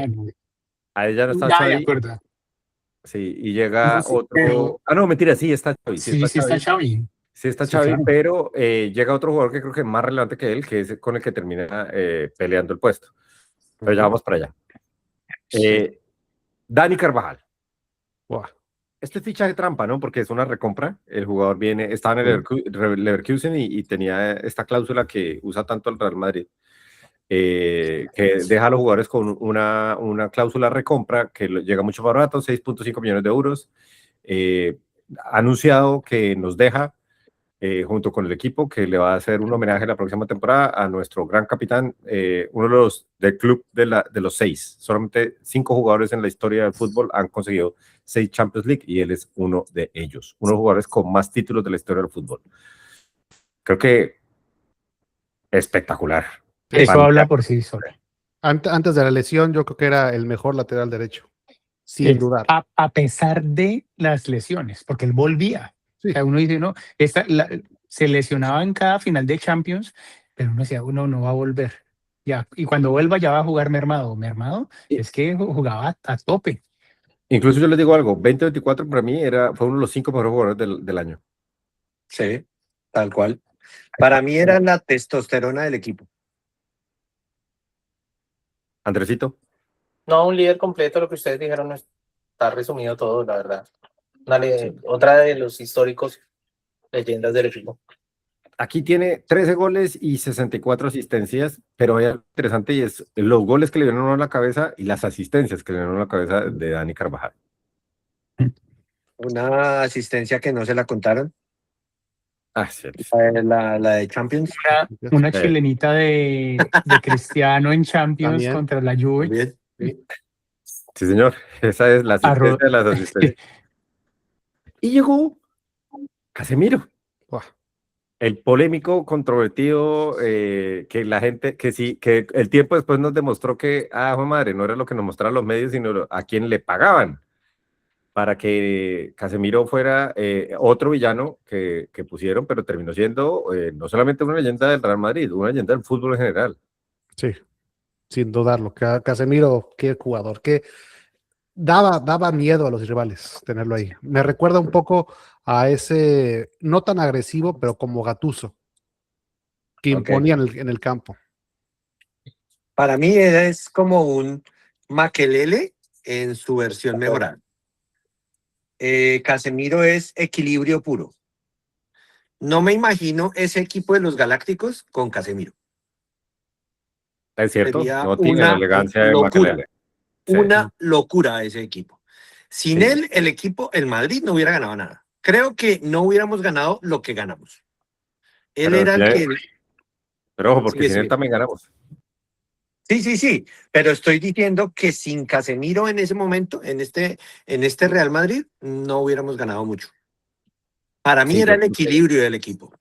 No, no. ahí ya no está Ya de Xavi. acuerdo. Sí, y No, llega sí, pero otro. Ah, no, mentira, sí está Xavi, sí sí, está sí está Xavi. Xavi. Sí está Sí, Xavi, claro. pero llega otro jugador que creo que es más relevante que él, que es con el que termina peleando el puesto. Pero ya vamos para allá. Eh, Dani Carvajal. Buah. Este es fichaje trampa, ¿no? Porque es una recompra. El jugador estaba en el Leverkusen y tenía esta cláusula que usa tanto el Real Madrid, que deja a los jugadores con una cláusula recompra que llega mucho más barato, 6.5 millones de euros. Ha anunciado que nos deja junto con el equipo, que le va a hacer un homenaje la próxima temporada a nuestro gran capitán, uno de los del club de los 6. Solamente 5 jugadores en la historia del fútbol han conseguido 6 Champions League y él es uno de ellos, uno de los jugadores con más títulos de la historia del fútbol. Creo que espectacular. Sí, Eso habla por sí solo. Antes de la lesión, yo creo que era el mejor lateral derecho, sin dudar. A pesar de las lesiones, porque él volvía. Sí. O sea, uno dice, no, se lesionaba en cada final de Champions, pero uno decía, uno no va a volver. Ya, y cuando vuelva ya va a jugar mermado. Mermado es que jugaba a tope. Incluso yo les digo algo, 2024 para mí fue uno de los 5 mejores jugadores del año. sí, tal cual. Para mí era la testosterona del equipo. Andresito. No, un líder completo, lo que ustedes dijeron está resumido todo, la verdad. Otra de los históricos leyendas del equipo. Aquí tiene 13 goles y 64 asistencias, pero hay algo interesante y es los goles que le dieron a la cabeza y las asistencias que le dieron a la cabeza de Dani Carvajal. Una asistencia que no se la contaron, Ah, sí. la de Champions. Una chilenita de Cristiano en Champions También. contra la Juve. También, sí. Sí, señor. Esa es la asistencia de las asistencias. Y llegó Casemiro. Buah. El polémico, controvertido, que la gente, que sí, que el tiempo después nos demostró que, joder madre, no era lo que nos mostraron los medios, sino a quien le pagaban para que Casemiro fuera otro villano que pusieron, pero terminó siendo no solamente una leyenda del Real Madrid, una leyenda del fútbol en general. Sí, sin dudarlo. Casemiro, qué jugador, que daba miedo a los rivales tenerlo ahí. Me recuerda un poco a ese, no tan agresivo, pero como Gattuso, que imponía en el campo. Para mí es como un Makelele en su versión mejorada. Casemiro es equilibrio puro. No me imagino ese equipo de los Galácticos con Casemiro. Es cierto, Sería no tiene la una elegancia de locura. Makelele. Sí. Una locura ese equipo. Sin Sí. él, el equipo, el Madrid no hubiera ganado nada. Creo que no hubiéramos ganado lo que ganamos. Él Pero era el que... Pero ojo, porque Sigue, sin él sigue. también ganamos. Sí, pero estoy diciendo que sin Casemiro en ese momento, en este Real Madrid, no hubiéramos ganado mucho. Para mí Sí, era el equilibrio del equipo.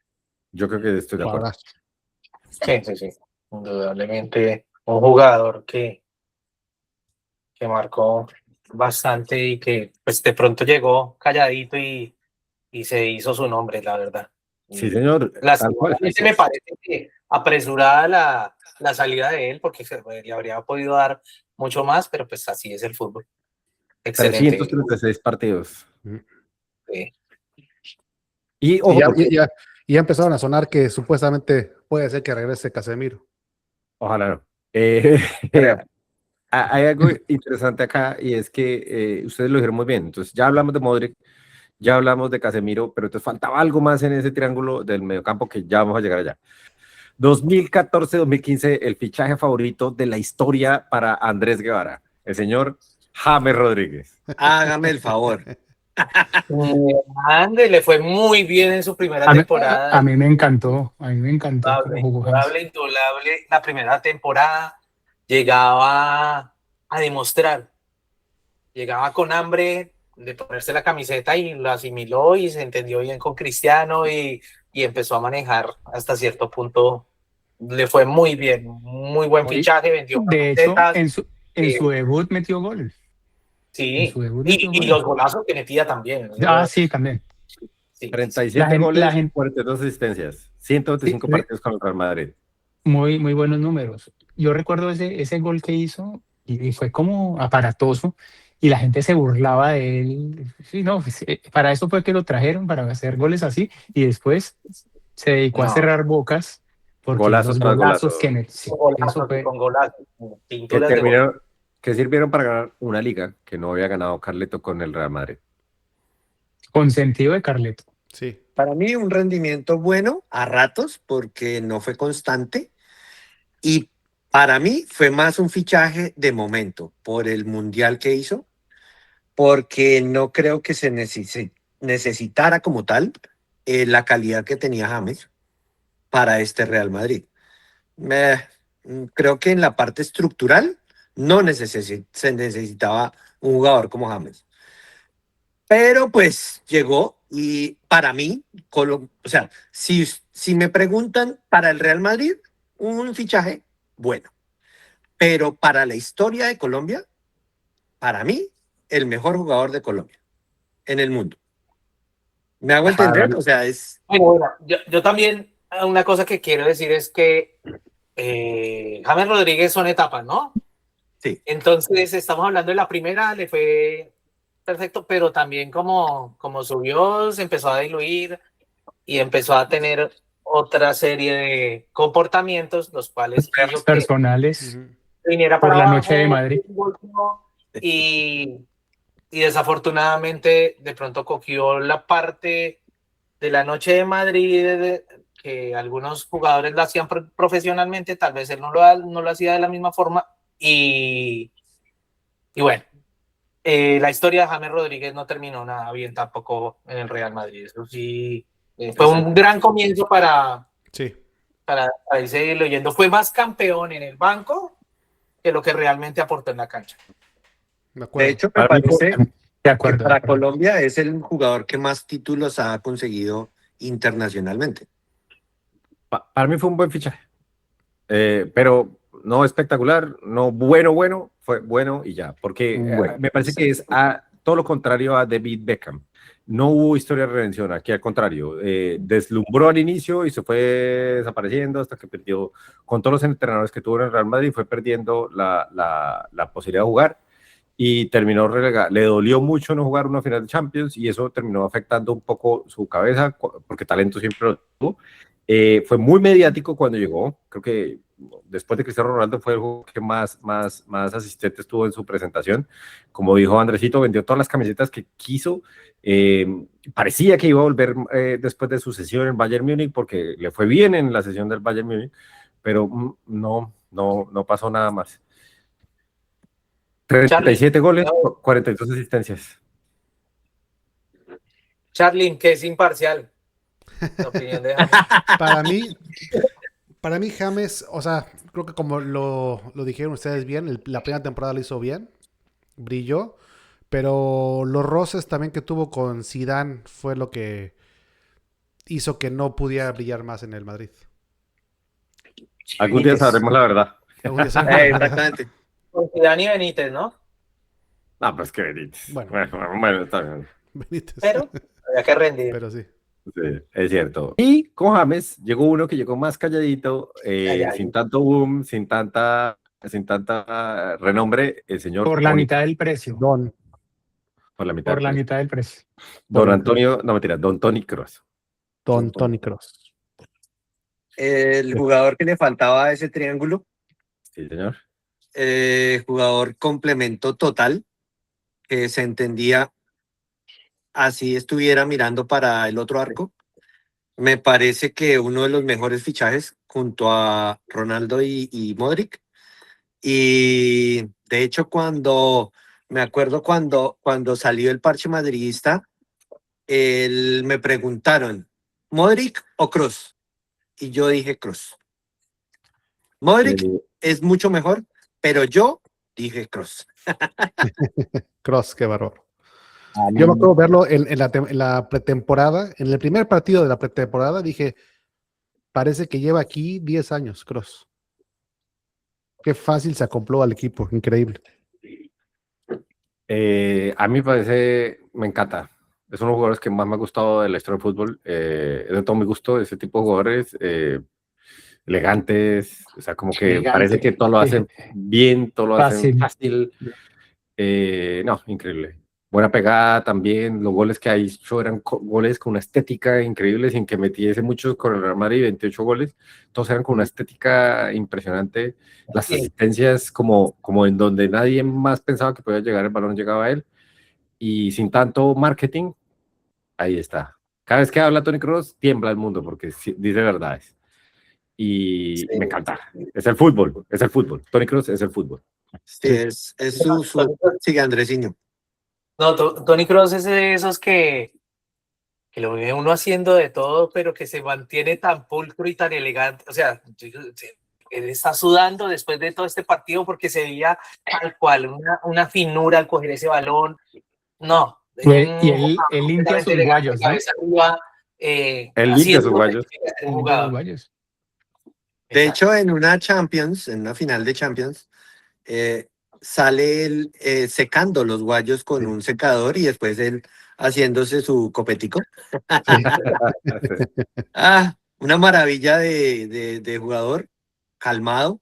yo creo que estoy de acuerdo. Jugadorazo. Sí. Indudablemente un jugador que marcó bastante y que pues de pronto llegó calladito y se hizo su nombre, la verdad. Sí, señor. Tal cual. Lastimosamente me parece que apresurada la salida de él porque le habría podido dar mucho más, pero pues así es el fútbol. Excelente. 336 partidos. Sí. Y Y ojo, ya, porque ya empezaron a sonar que supuestamente puede ser que regrese Casemiro. ojalá no. Hay algo interesante acá y es que ustedes lo dijeron muy bien. Entonces, ya hablamos de Modric, ya hablamos de Casemiro, pero entonces faltaba algo más en ese triángulo del mediocampo que ya vamos a llegar allá. 2014-2015, el fichaje favorito de la historia para Andrés Guevara, el señor James Rodríguez. Hágame el favor. Ande, le fue muy bien en su primera temporada. A mí me encantó. A mí me encantó cómo jugó James. Indudable. La primera temporada llegaba a demostrar. Llegaba con hambre de ponerse la camiseta y lo asimiló y se entendió bien con Cristiano y empezó a manejar hasta cierto punto le fue muy bien, muy buen Oye, fichaje, vendió De hecho, camisetas, en eh, su debut metió gol. En sí, su debut metió y gol. los golazos que metía también. Ah, sí, también. Sí, sí, sí. 37 La goles, gente, 42 asistencias, sí, 125 partidos con el Real Madrid. muy, muy buenos números. Yo recuerdo ese gol que hizo y fue como aparatoso y la gente se burlaba de él. Sí, no, pues, para eso fue que lo trajeron, para hacer goles así y después se dedicó a No, cerrar bocas porque Golazo los tras golazos golazo. que metió, sí, con eso golazos y fue con golazos, Que pinturas de gol. terminaron, que sirvieron para ganar una liga que no había ganado Carleto con el Real Madrid. con sentido de Carleto. Sí. Para mí un rendimiento bueno a ratos porque no fue constante y para mí fue más un fichaje de momento por el mundial que hizo, porque no creo que se necesitara como tal la calidad que tenía James para este Real Madrid. Me- Creo que en la parte estructural no se necesitaba un jugador como James. Pero pues llegó y para mí, o sea, si me preguntan para el Real Madrid, un fichaje bueno. Pero para la historia de Colombia, para mí, el mejor jugador de Colombia en el mundo. ¿Me hago Para, entender? O sea, es... Bueno, yo también, una cosa que quiero decir es que James Rodríguez son etapas, ¿no? Sí. Entonces, estamos hablando de la primera, le fue perfecto, pero también como subió, se empezó a diluir y empezó a tener otra serie de comportamientos, los cuales hizo que personales Ujú. viniera por para la noche de abajo Madrid. y, y desafortunadamente de pronto cogió la parte de la noche de Madrid que algunos jugadores lo hacían profesionalmente, tal vez él no lo hacía de la misma forma y bueno, la historia de James Rodríguez no terminó nada bien tampoco en el Real Madrid. Eso sí, fue un gran comienzo Sí. para irse diluyendo. Fue más campeón en el banco que lo que realmente aportó en la cancha. De De acuerdo. hecho, me Para mí fue- parece De que acuerdo, de para acuerdo. Colombia es el jugador que más títulos ha conseguido internacionalmente. para mí fue un buen fichaje. Pero no espectacular, no bueno, fue bueno y ya, porque Bueno, me parece que es todo lo contrario a David Beckham. No hubo historia de redención, aquí al contrario, deslumbró al inicio y se fue desapareciendo hasta que perdió, con todos los entrenadores que tuvo en el Real Madrid, fue perdiendo la posibilidad de jugar y terminó relegado. Le dolió mucho no jugar una final de Champions y eso terminó afectando un poco su cabeza, porque talento siempre lo tuvo. Fue muy mediático cuando llegó, creo que después de Cristiano Ronaldo fue el jugador que más asistentes tuvo en su presentación. Como dijo Andresito, vendió todas las camisetas que quiso. Parecía que iba a volver después de su sesión en Bayern Múnich porque le fue bien en la sesión del Bayern Múnich, pero no pasó nada más. 37 goles, 42 asistencias. Charly, que es imparcial. La opinión de James. Para mí James, o sea, creo que como lo dijeron ustedes bien, la primera temporada lo hizo bien, brilló, pero los roces también que tuvo con Zidane fue lo que hizo que no pudiera brillar más en el Madrid. Algún día sabremos la verdad. Algún día sabremos la verdad. Exactamente. Con Zidane y Benítez, ¿no? Ah, pues que Benítez. Bueno. Bueno, está bien. Benítez. Pero había que rendir. Pero sí. Sí, es cierto. Y con James llegó uno que llegó más calladito, sin tanto boom, sin tanta renombre, el señor Por la Toni, mitad del precio. por la mitad Por del la precio. mitad del precio. Don Antonio, no mentira, Don Toni Kroos. Tony Kroos. El jugador que le faltaba a ese triángulo, Sí, señor. jugador complemento total, que se entendía así estuviera mirando para el otro arco. Me parece que uno de los mejores fichajes junto a Ronaldo y Modric. Y de hecho, me acuerdo cuando salió el parche madridista, me preguntaron, ¿Modric o Kroos? Y yo dije Kroos. Modric Eh, es mucho mejor, pero yo dije Kroos. Kroos, qué bárbaro. Yo me acuerdo verlo en la pretemporada, en el primer partido de la pretemporada, dije, parece que lleva aquí 10 años, Kroos. Qué fácil se acopló al equipo, increíble. A mí me parece, me encanta. Es uno de los jugadores que más me ha gustado de la historia del fútbol. Es de todo mi gusto, ese tipo de jugadores elegantes, o sea, como que parece que Elegante. todo lo hacen bien, todo lo hacen Fácil. fácil. No, increíble. Buena pegada también. Los goles que ha hecho eran goles con una estética increíble, sin que metiese muchos con el Real Madrid, 28 goles. Todos eran con una estética impresionante. Las Sí. asistencias como en donde nadie más pensaba que podía llegar, el balón llegaba a él. Y sin tanto marketing, ahí está. Cada vez que habla Toni Kroos, tiembla el mundo porque dice verdades. Y Sí. me encanta. Es el fútbol, es el fútbol. Toni Kroos es el fútbol. Sí, es sigue Andresiño. No, Toni Kroos es de esos que lo ve uno haciendo de todo, pero que se mantiene tan pulcro y tan elegante. O sea, él está sudando después de todo este partido porque se veía tal cual, una finura al coger ese balón. No. Y él limpia sus elegante, guayos, ¿no? cabeza arriba, Él limpia haciendo sus lo que guayos. tiene que hacer un Limpia sus jugador. guayos. De Exacto. hecho, en una Champions, en una final de Champions, sale él secando los guayos con un secador y después él haciéndose su copetico. Una maravilla de jugador, calmado,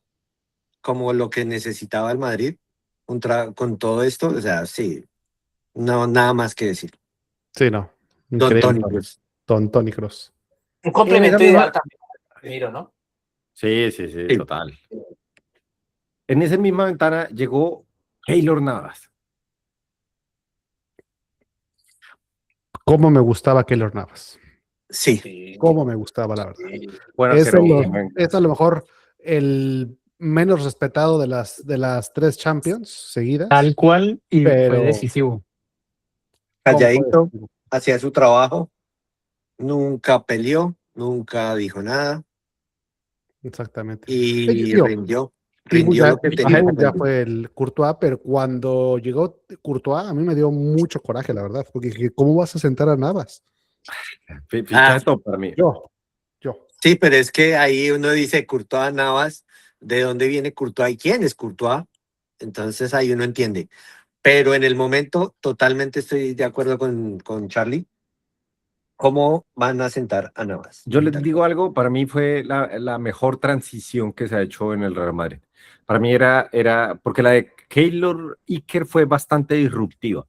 como lo que necesitaba el Madrid con todo esto. O sea, sí, no, nada más que decir. Sí, no. Don Increíble. Toni Kroos. Don Toni Kroos. Un complemento Gabriel, ideal también. Miro, ¿no? Sí, Sí. total. En esa misma ventana llegó Keylor Navas. Cómo me gustaba Keylor Navas. Sí, Sí. Cómo me gustaba, la verdad. Bueno, Es, pero es a lo mejor el menos respetado de las 3 Champions seguidas. Tal cual, y fue Pero decisivo. calladito, ¿cómo fue? hacía su trabajo, nunca peleó, nunca dijo nada Exactamente. y Digo, rindió Dibu lo que tenía que ya rendir. fue el Courtois, pero cuando llegó Courtois a mí me dio mucho coraje, la verdad, porque dije, ¿cómo vas a sentar a Navas? ficha de top para mí. Yo. Sí, pero es que ahí uno dice Courtois Navas, ¿de dónde viene Courtois y quién es Courtois? Entonces ahí uno entiende. Pero en el momento totalmente estoy de acuerdo con Charlie. ¿Cómo van a sentar a Navas? Yo les digo algo, para mí fue la mejor transición que se ha hecho en el Real Madrid. Para mí era porque la de Keylor Iker fue bastante disruptiva.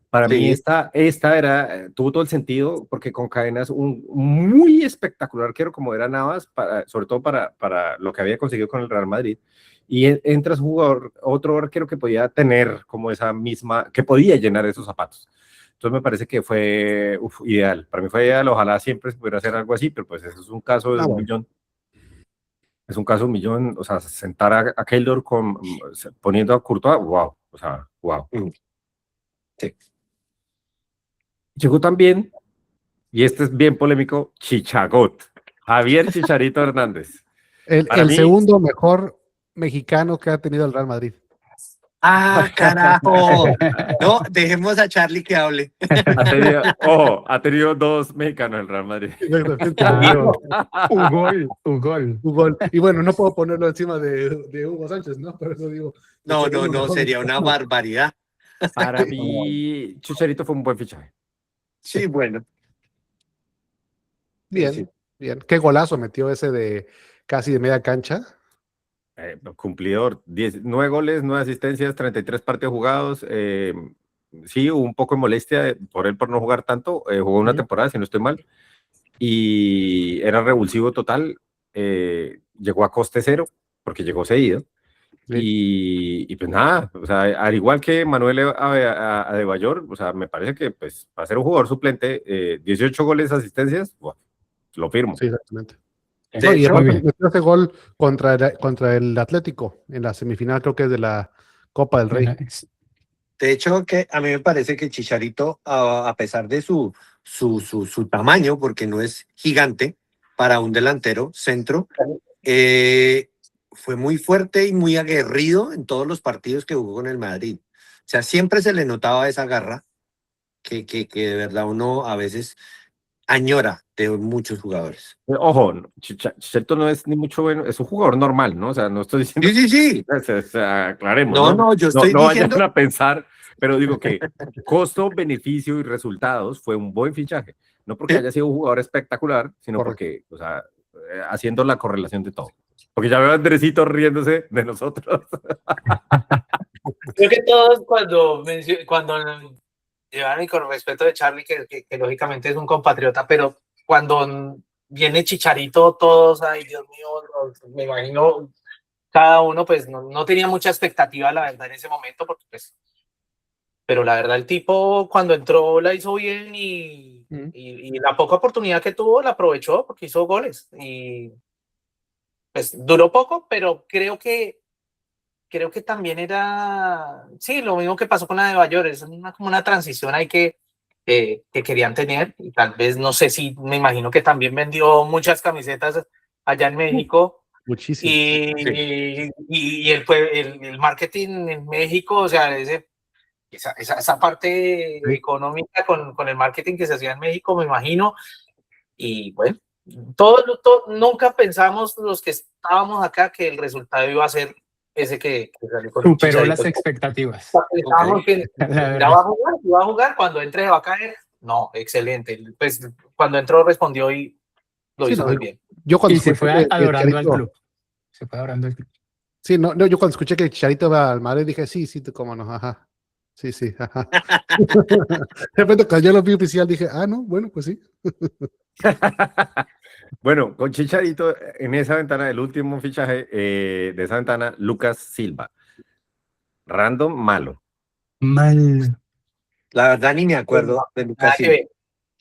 Para mí Sí, esta tuvo todo el sentido, porque con Cadenas un muy espectacular arquero como era Navas, sobre todo para lo que había conseguido con el Real Madrid. Y entras otro arquero que podía tener como esa misma, que podía llenar esos zapatos. Entonces me parece que fue ideal. Para mí fue ideal. Ojalá siempre se pudiera hacer algo así, pero pues eso es un caso de un Bueno. millón. Es un caso de un millón. O sea, sentar a Keylor poniendo a Courtois, wow. O sea, wow. sí. Llegó también, y este es bien polémico, Chichagot. Javier Chicharito Hernández. Para El mí, segundo mejor mexicano que ha tenido el Real Madrid. Carajo. No, dejemos a Charlie que hable. ha tenido 2 mexicanos en el Real Madrid. Claro. Un gol. Y bueno, no puedo ponerlo encima de Hugo Sánchez, ¿no? Por eso digo. No, el segundo mejor sería una mexicano. barbaridad. Para mí, Chicharito fue un buen fichaje. Sí, bueno. Bien, Sí. bien. Qué golazo metió ese de casi de media cancha. Cumplidor, 9 goles, 9 asistencias, 33 partidos jugados. Sí, hubo un poco de molestia por él por no jugar tanto. Jugó una temporada, si no estoy mal, y era revulsivo total. Llegó a coste cero, porque llegó cedido. Y pues nada, o sea, al igual que Manuel Adebayor, o sea, me parece que pues para ser un jugador suplente, 18 goles, asistencias, bueno, lo firmo. Sí, exactamente. De No, y hecho, aparte metió ese gol contra el Atlético en la semifinal, creo que es de la Copa del Rey. que a mí me parece que Chicharito, a pesar de su tamaño, porque no es gigante para un delantero centro, fue muy fuerte y muy aguerrido en todos los partidos que jugó con el Madrid. O sea, siempre se le notaba esa garra que de verdad uno a veces añora de muchos jugadores. Ojo, Chicharito no es ni mucho bueno, es un jugador normal, ¿no? O sea, no estoy diciendo, Sí, sí, sí. aclaremos, No, ¿no? no, yo estoy no diciendo. vayan a pensar, pero digo que costo, beneficio y resultados fue un buen fichaje. No porque Sí. haya sido un jugador espectacular, sino Correcto. porque, o sea, haciendo la correlación de todo. Porque ya veo a Andresito riéndose de nosotros. Creo que todos cuando llevan y con respeto de Charlie, que lógicamente es un compatriota, pero cuando viene Chicharito, todos, ay Dios mío, me imagino cada uno pues no tenía mucha expectativa la verdad en ese momento, porque pues, pero la verdad el tipo cuando entró la hizo bien y la poca oportunidad que tuvo la aprovechó porque hizo goles y pues duró poco, pero creo que también era, sí, lo mismo que pasó con la de Bayor, es como una transición ahí que querían tener y tal vez, no sé si, me imagino que también vendió muchas camisetas allá en México Muchísimo. y el marketing en México, o sea, esa parte económica con el marketing que se hacía en México, me imagino, y bueno, nunca pensamos los que estábamos acá que el resultado iba a ser ese que salió con un Superó las Chicharito. expectativas. Pensábamos que La verdad. iba a jugar, cuando entre va a caer. No, excelente. Pues cuando entró respondió y lo Sí, hizo no, muy bien. yo cuando Y se escuché fue que adorando al Chicharito- club. Se fue adorando al club. Sí, no, yo cuando escuché que Chicharito va al Madrid dije, sí, cómo no, ajá. Sí, ajá. De repente cuando yo lo vi oficial dije, no, bueno, pues sí. Bueno, con Chicharito, en esa ventana, el último fichaje de esa ventana, Lucas Silva. Random, malo. Mal. La verdad ni me acuerdo de Lucas Nada que Silva. ver.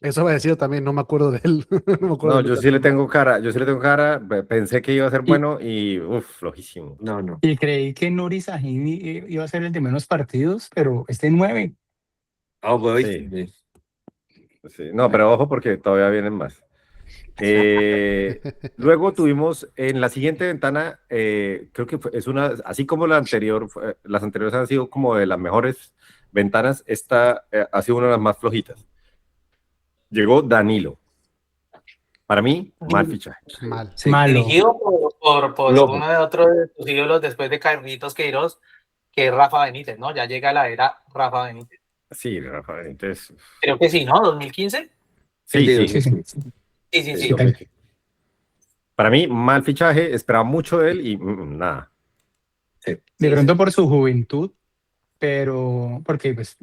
Eso va a decir también, no me acuerdo de él. No me acuerdo No, de yo Lucas sí le Silva. tengo cara, pensé que iba a ser Y- bueno y, flojísimo. No, no. Y creí que Nuri Sahin iba a ser el de menos partidos, pero este 9. Ah, voy. Sí. Sí, no, pero ojo porque todavía vienen más. Luego tuvimos en la siguiente ventana, creo que es una, así como la anterior, las anteriores han sido como de las mejores ventanas, esta ha sido una de las más flojitas. Llegó Danilo. Para mí, mal fichaje. Mal. Sí. Malo. Dirigido por Loco. uno de otros de sus ídolos después de Carlitos Queiroz, que es Rafa Benítez, ¿no? Ya llega la era Rafa Benítez. Sí, Rafa, entonces, Creo que sí, ¿no? ¿2015? sí. Sí, sí. Sí. Sí, tal. Para mí, mal fichaje, esperaba mucho de él y nada. De pronto por su juventud, pero porque pues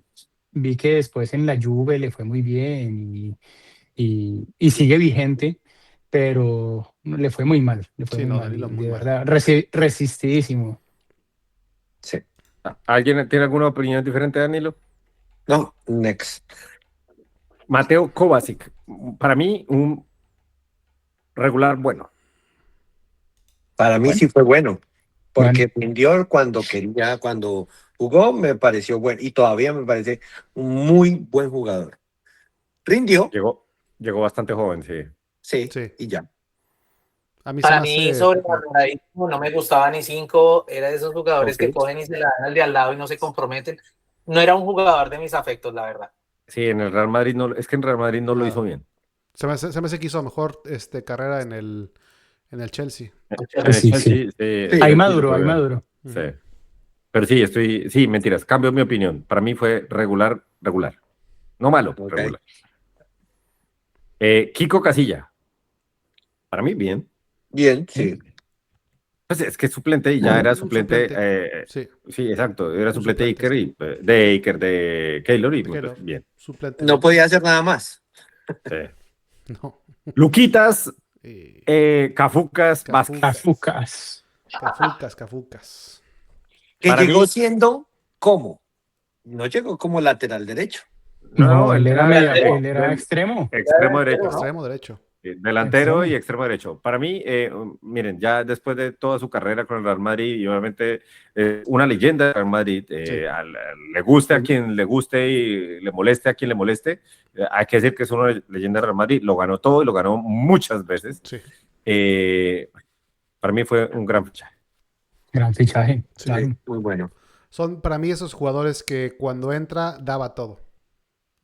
vi que después en la Juve le fue muy bien y sigue vigente, pero le fue muy mal, le fue Sí, muy no, mal, Danilo muy de mal. verdad, resistidísimo. Sí. ¿Alguien tiene alguna opinión diferente, Danilo? No, next. Mateo Kovacic, para mí, un regular bueno. Para mí Bueno. sí fue bueno, porque Bueno. rindió cuando quería, cuando jugó, me pareció bueno y todavía me parece un muy buen jugador. Rindió, Llegó bastante joven, sí. sí, y ya. A mí se Para me mí, hace... sobrevaloradísimo, no me gustaba ni 5, era de esos jugadores Ok. que cogen y se la dan al de al lado y no se comprometen. No era un jugador de mis afectos, la verdad. Sí, en el Real Madrid no, es que en Real Madrid no lo hizo bien. Se me hace que hizo mejor carrera en el Chelsea. En el Sí, Chelsea, Sí, Ahí le maduro, fue ahí bien. maduro. Sí. Pero sí, mentiras, cambio mi opinión. Para mí fue regular. No malo, Ok. regular. Kiko Casilla. Para mí, bien. Bien, sí. Pues es que es suplente y ya era Un suplente. Sí, Sí, exacto. Era Un suplente de suplente, Iker, de Keylor y pues, Keylor. bien. suplente. No podía hacer nada más. Sí. No. Luquitas, Eh, Cafucas, Vázquez. Cafucas. Cafucas. Que Para llegó mí- siendo como. No llegó como lateral derecho. No, él era delantero. él era extremo. extremo derecho. ¿no? Extremo derecho. Delantero Extremo. y extremo derecho. Para mí, miren, ya después de toda su carrera con el Real Madrid y obviamente una leyenda del Real Madrid, Sí. le guste a quien le guste y le moleste a quien le moleste, hay que decir que es una leyenda del Real Madrid, lo ganó todo y lo ganó muchas veces. Sí. Para mí fue un gran fichaje. Gran fichaje. Sí. Claro. Muy bueno. Son para mí esos jugadores que cuando entra daba todo.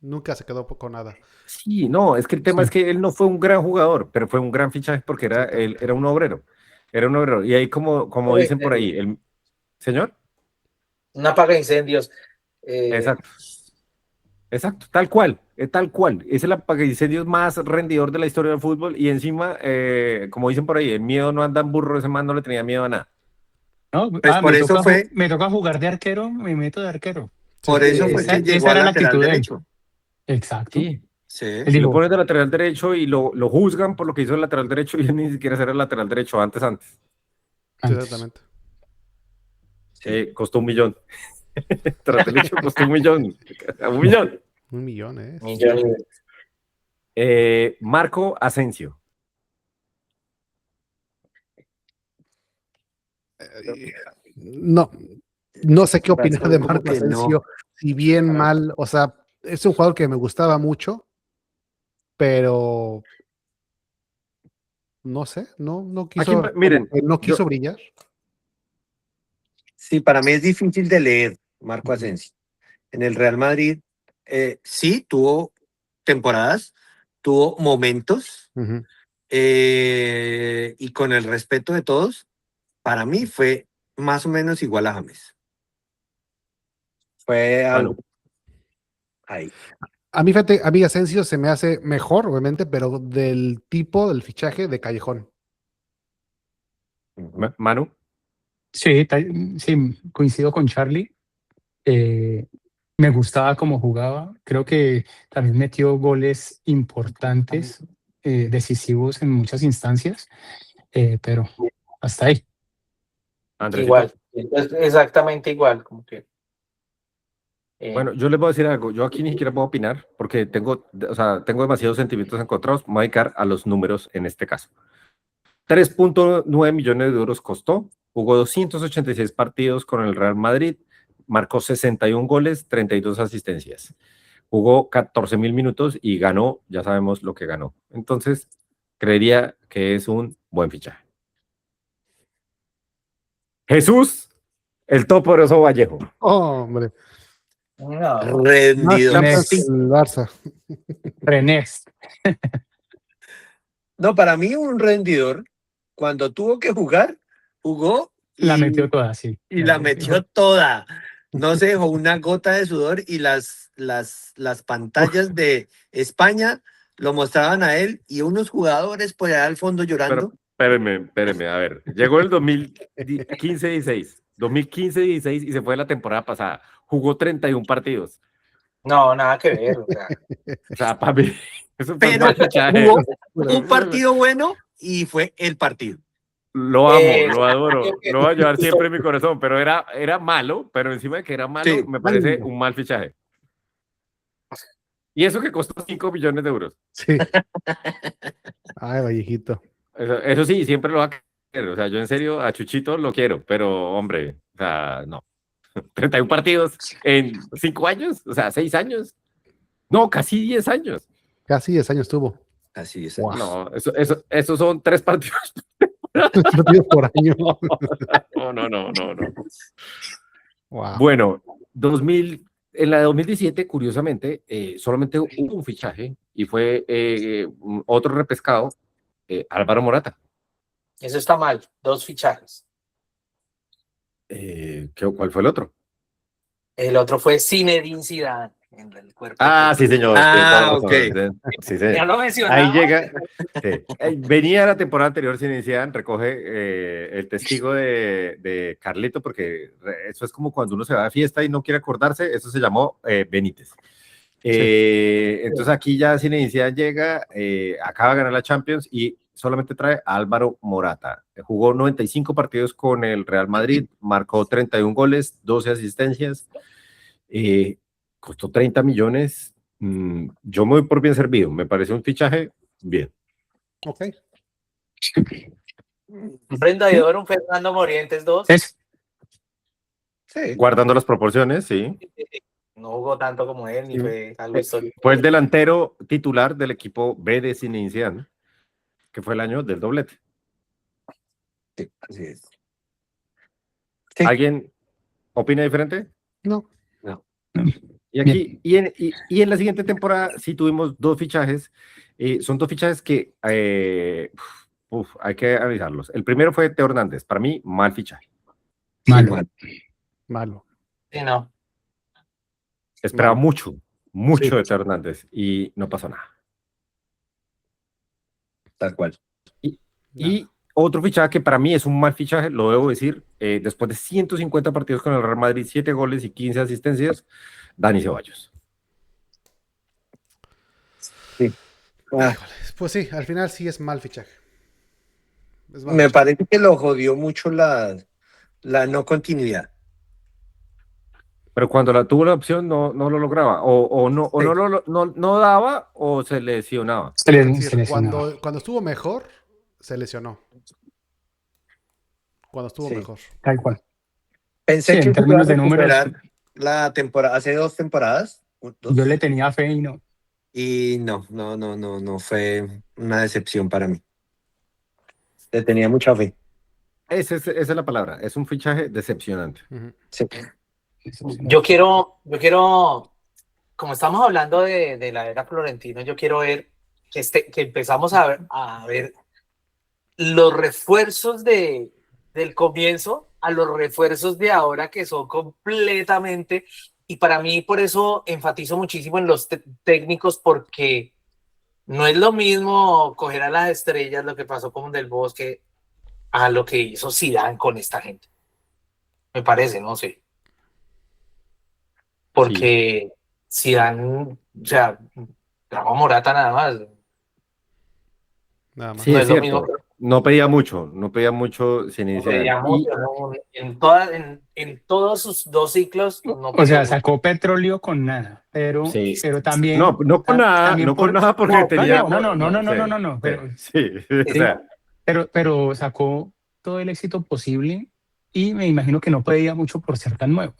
Nunca se quedó con nada. Sí, no, es que el tema Sí. es que él no fue un gran jugador, pero fue un gran fichaje porque él era un obrero. Era un obrero. Y ahí, como dicen por ahí, el señor. Un apaga incendios. Exacto, exacto, tal cual, tal cual. Es el apagaincendios más rendidor de la historia del fútbol. Y encima, como dicen por ahí, el miedo no anda en burro, ese man no le tenía miedo a nada. No, Pues me toca jugar de arquero, me meto de arquero. por Sí. eso fue que llegó Esa al era la lateral actitud de él. derecho. Exacto. Sí. Sí. Él Y lo dijo, ponen de lateral derecho y lo juzgan por lo que hizo el lateral derecho y él ni siquiera era el lateral derecho antes. Sí, antes. exactamente. Sí. Costó 1 millón. Lateral derecho costó 1 millón. 1 millón. 1 millón, ¿eh? Millones. Marco Asensio. No, no sé qué opinar Razón, de como Marco que no. Asensio, si bien mal, o sea, es un jugador que me gustaba mucho, pero no sé, no Aquí, quiso, como miren, que no quiso yo, brillar. Sí, para mí es difícil de leer Marco Asensio. En el Real Madrid, sí, tuvo temporadas, tuvo momentos, Ujú. y con el respeto de todos, para mí fue más o menos igual a James. Fue algo Manu, ahí. A mí, fíjate, a mí Asensio se me hace mejor, obviamente, pero del tipo del fichaje de Callejón. Manu, sí, sí, coincido con Charlie. Eh, Me gustaba cómo jugaba. Creo que también metió goles importantes, decisivos en muchas instancias, pero hasta ahí. Andresito. Igual. Es exactamente igual. Como que, Bueno, yo les voy a decir algo. Yo aquí ni siquiera puedo opinar porque o sea, tengo demasiados sentimientos encontrados. Me voy a dedicar a los números en este caso. 3.9 millones de euros costó. Jugó 286 partidos con el Real Madrid. Marcó 61 goles, 32 asistencias. Jugó 14.000 minutos y ganó, ya sabemos lo que ganó. Entonces, creería que es un buen fichaje. Jesús, el todopoderoso Vallejo. Oh, hombre, no. más Rendido. Champions que Next. el Barça. Renex. No, para mí un rendidor, cuando tuvo que jugar, jugó La y, metió toda, sí. y la metió toda. No se dejó una gota de sudor y las pantallas de España lo mostraban a él y unos jugadores por allá al fondo llorando. Pero, espérenme, a ver. Llegó el 2015-16. 2015-16 y se fue la temporada pasada. Jugó 31 partidos. No, nada que ver. O sea, O sea, para mí, eso fue un Pero mal fichaje. jugó un partido bueno y fue el partido. Lo amo, lo yo adoro, que- lo voy a llevar siempre en mi corazón, pero era malo, pero encima de que era malo, Sí. me parece un mal fichaje. Y eso que costó 5 millones de euros. Sí. Ay, Vallejito. Eso sí, siempre lo va a querer. O sea, yo en serio a Chuchito lo quiero, pero hombre, o sea, no. 31 partidos en 5 años, o sea, 6 años. No, casi 10 años. Casi 10 años tuvo. Así es. Wow. No, eso son 3 partidos. 3 partidos por año. No. Wow. Bueno, en la de 2017, curiosamente, solamente hubo un fichaje y fue otro repescado, Álvaro Morata. Eso está mal. 2 fichajes. ¿Cuál fue el otro? El otro fue Zinedine Zidane. En el cuerpo Sí, señor. Ah, ok. Sí, señor. Ya lo mencionaba. Ahí llega. Sí. Venía la temporada anterior sin Zidane, recoge el testigo de Carlito, porque eso es como cuando uno se va de fiesta y no quiere acordarse, eso se llamó Benítez. Entonces aquí ya Zinedine Zidane llega, acaba de ganar la Champions y solamente trae a Álvaro Morata. Jugó 95 partidos con el Real Madrid, marcó 31 goles, 12 asistencias, costó 30 millones. Yo me voy por bien servido, me parece un fichaje bien. Ok. Un Prendador, un Fernando Morientes 2. Es, Sí. Guardando las proporciones, sí. No jugó tanto como él, ni Sí. fue algo histórico. Fue el delantero titular del equipo B de Zinedine Zidane, que fue el año del doblete. Sí, así es. Sí. ¿Alguien opina diferente? No. No. Y aquí, y en la siguiente temporada sí tuvimos dos fichajes. Son dos fichajes que hay que analizarlos. El primero fue Teo Hernández. Para mí, mal fichaje. Malo. mal. Malo. Sí, no. Esperaba Malo. mucho Sí. de Teo Hernández y no pasó nada. Tal cual. Y otro fichaje que para mí es un mal fichaje, lo debo decir, después de 150 partidos con el Real Madrid, 7 goles y 15 asistencias, Dani Ceballos. Ah, Híjole, pues sí, al final sí es mal fichaje. Es mal me fichaje. parece que lo jodió mucho la no continuidad. Pero cuando tuvo la opción no lo lograba, o no, Sí. no daba o se lesionaba. Se Es le- decir, se lesionaba. cuando estuvo mejor, se lesionó. Cuando estuvo Sí. mejor. Tal cual. Pensé Sí, que en se iba a términos de números, recuperar la temporada, hace 2 temporadas, dos, yo le tenía fe y no. y no fue una decepción para mí. Le tenía mucha fe. Esa es la palabra, es un fichaje decepcionante. Ujú. Sí. Yo quiero, como estamos hablando de la era Florentino, yo quiero ver que empezamos a ver los refuerzos del comienzo a los refuerzos de ahora que son completamente, y para mí por eso enfatizo muchísimo en los técnicos, porque no es lo mismo coger a las estrellas, lo que pasó con Del Bosque, a lo que hizo Zidane con esta gente. Me parece, no sé. Porque Zidane, o sea, trajo a Morata nada más. Nada más. Sí, No es es lo cierto. mismo. No pedía mucho sin No iniciar. pedía mucho, ¿no? En todos sus dos ciclos no O pidió sea, mucho. sacó petróleo con nada, pero Sí. también. No con nada, también no con nada porque no, tenía. no, pero, Sí, o sí, sea, pero sacó todo el éxito posible y me imagino que no pedía mucho por ser tan nuevo.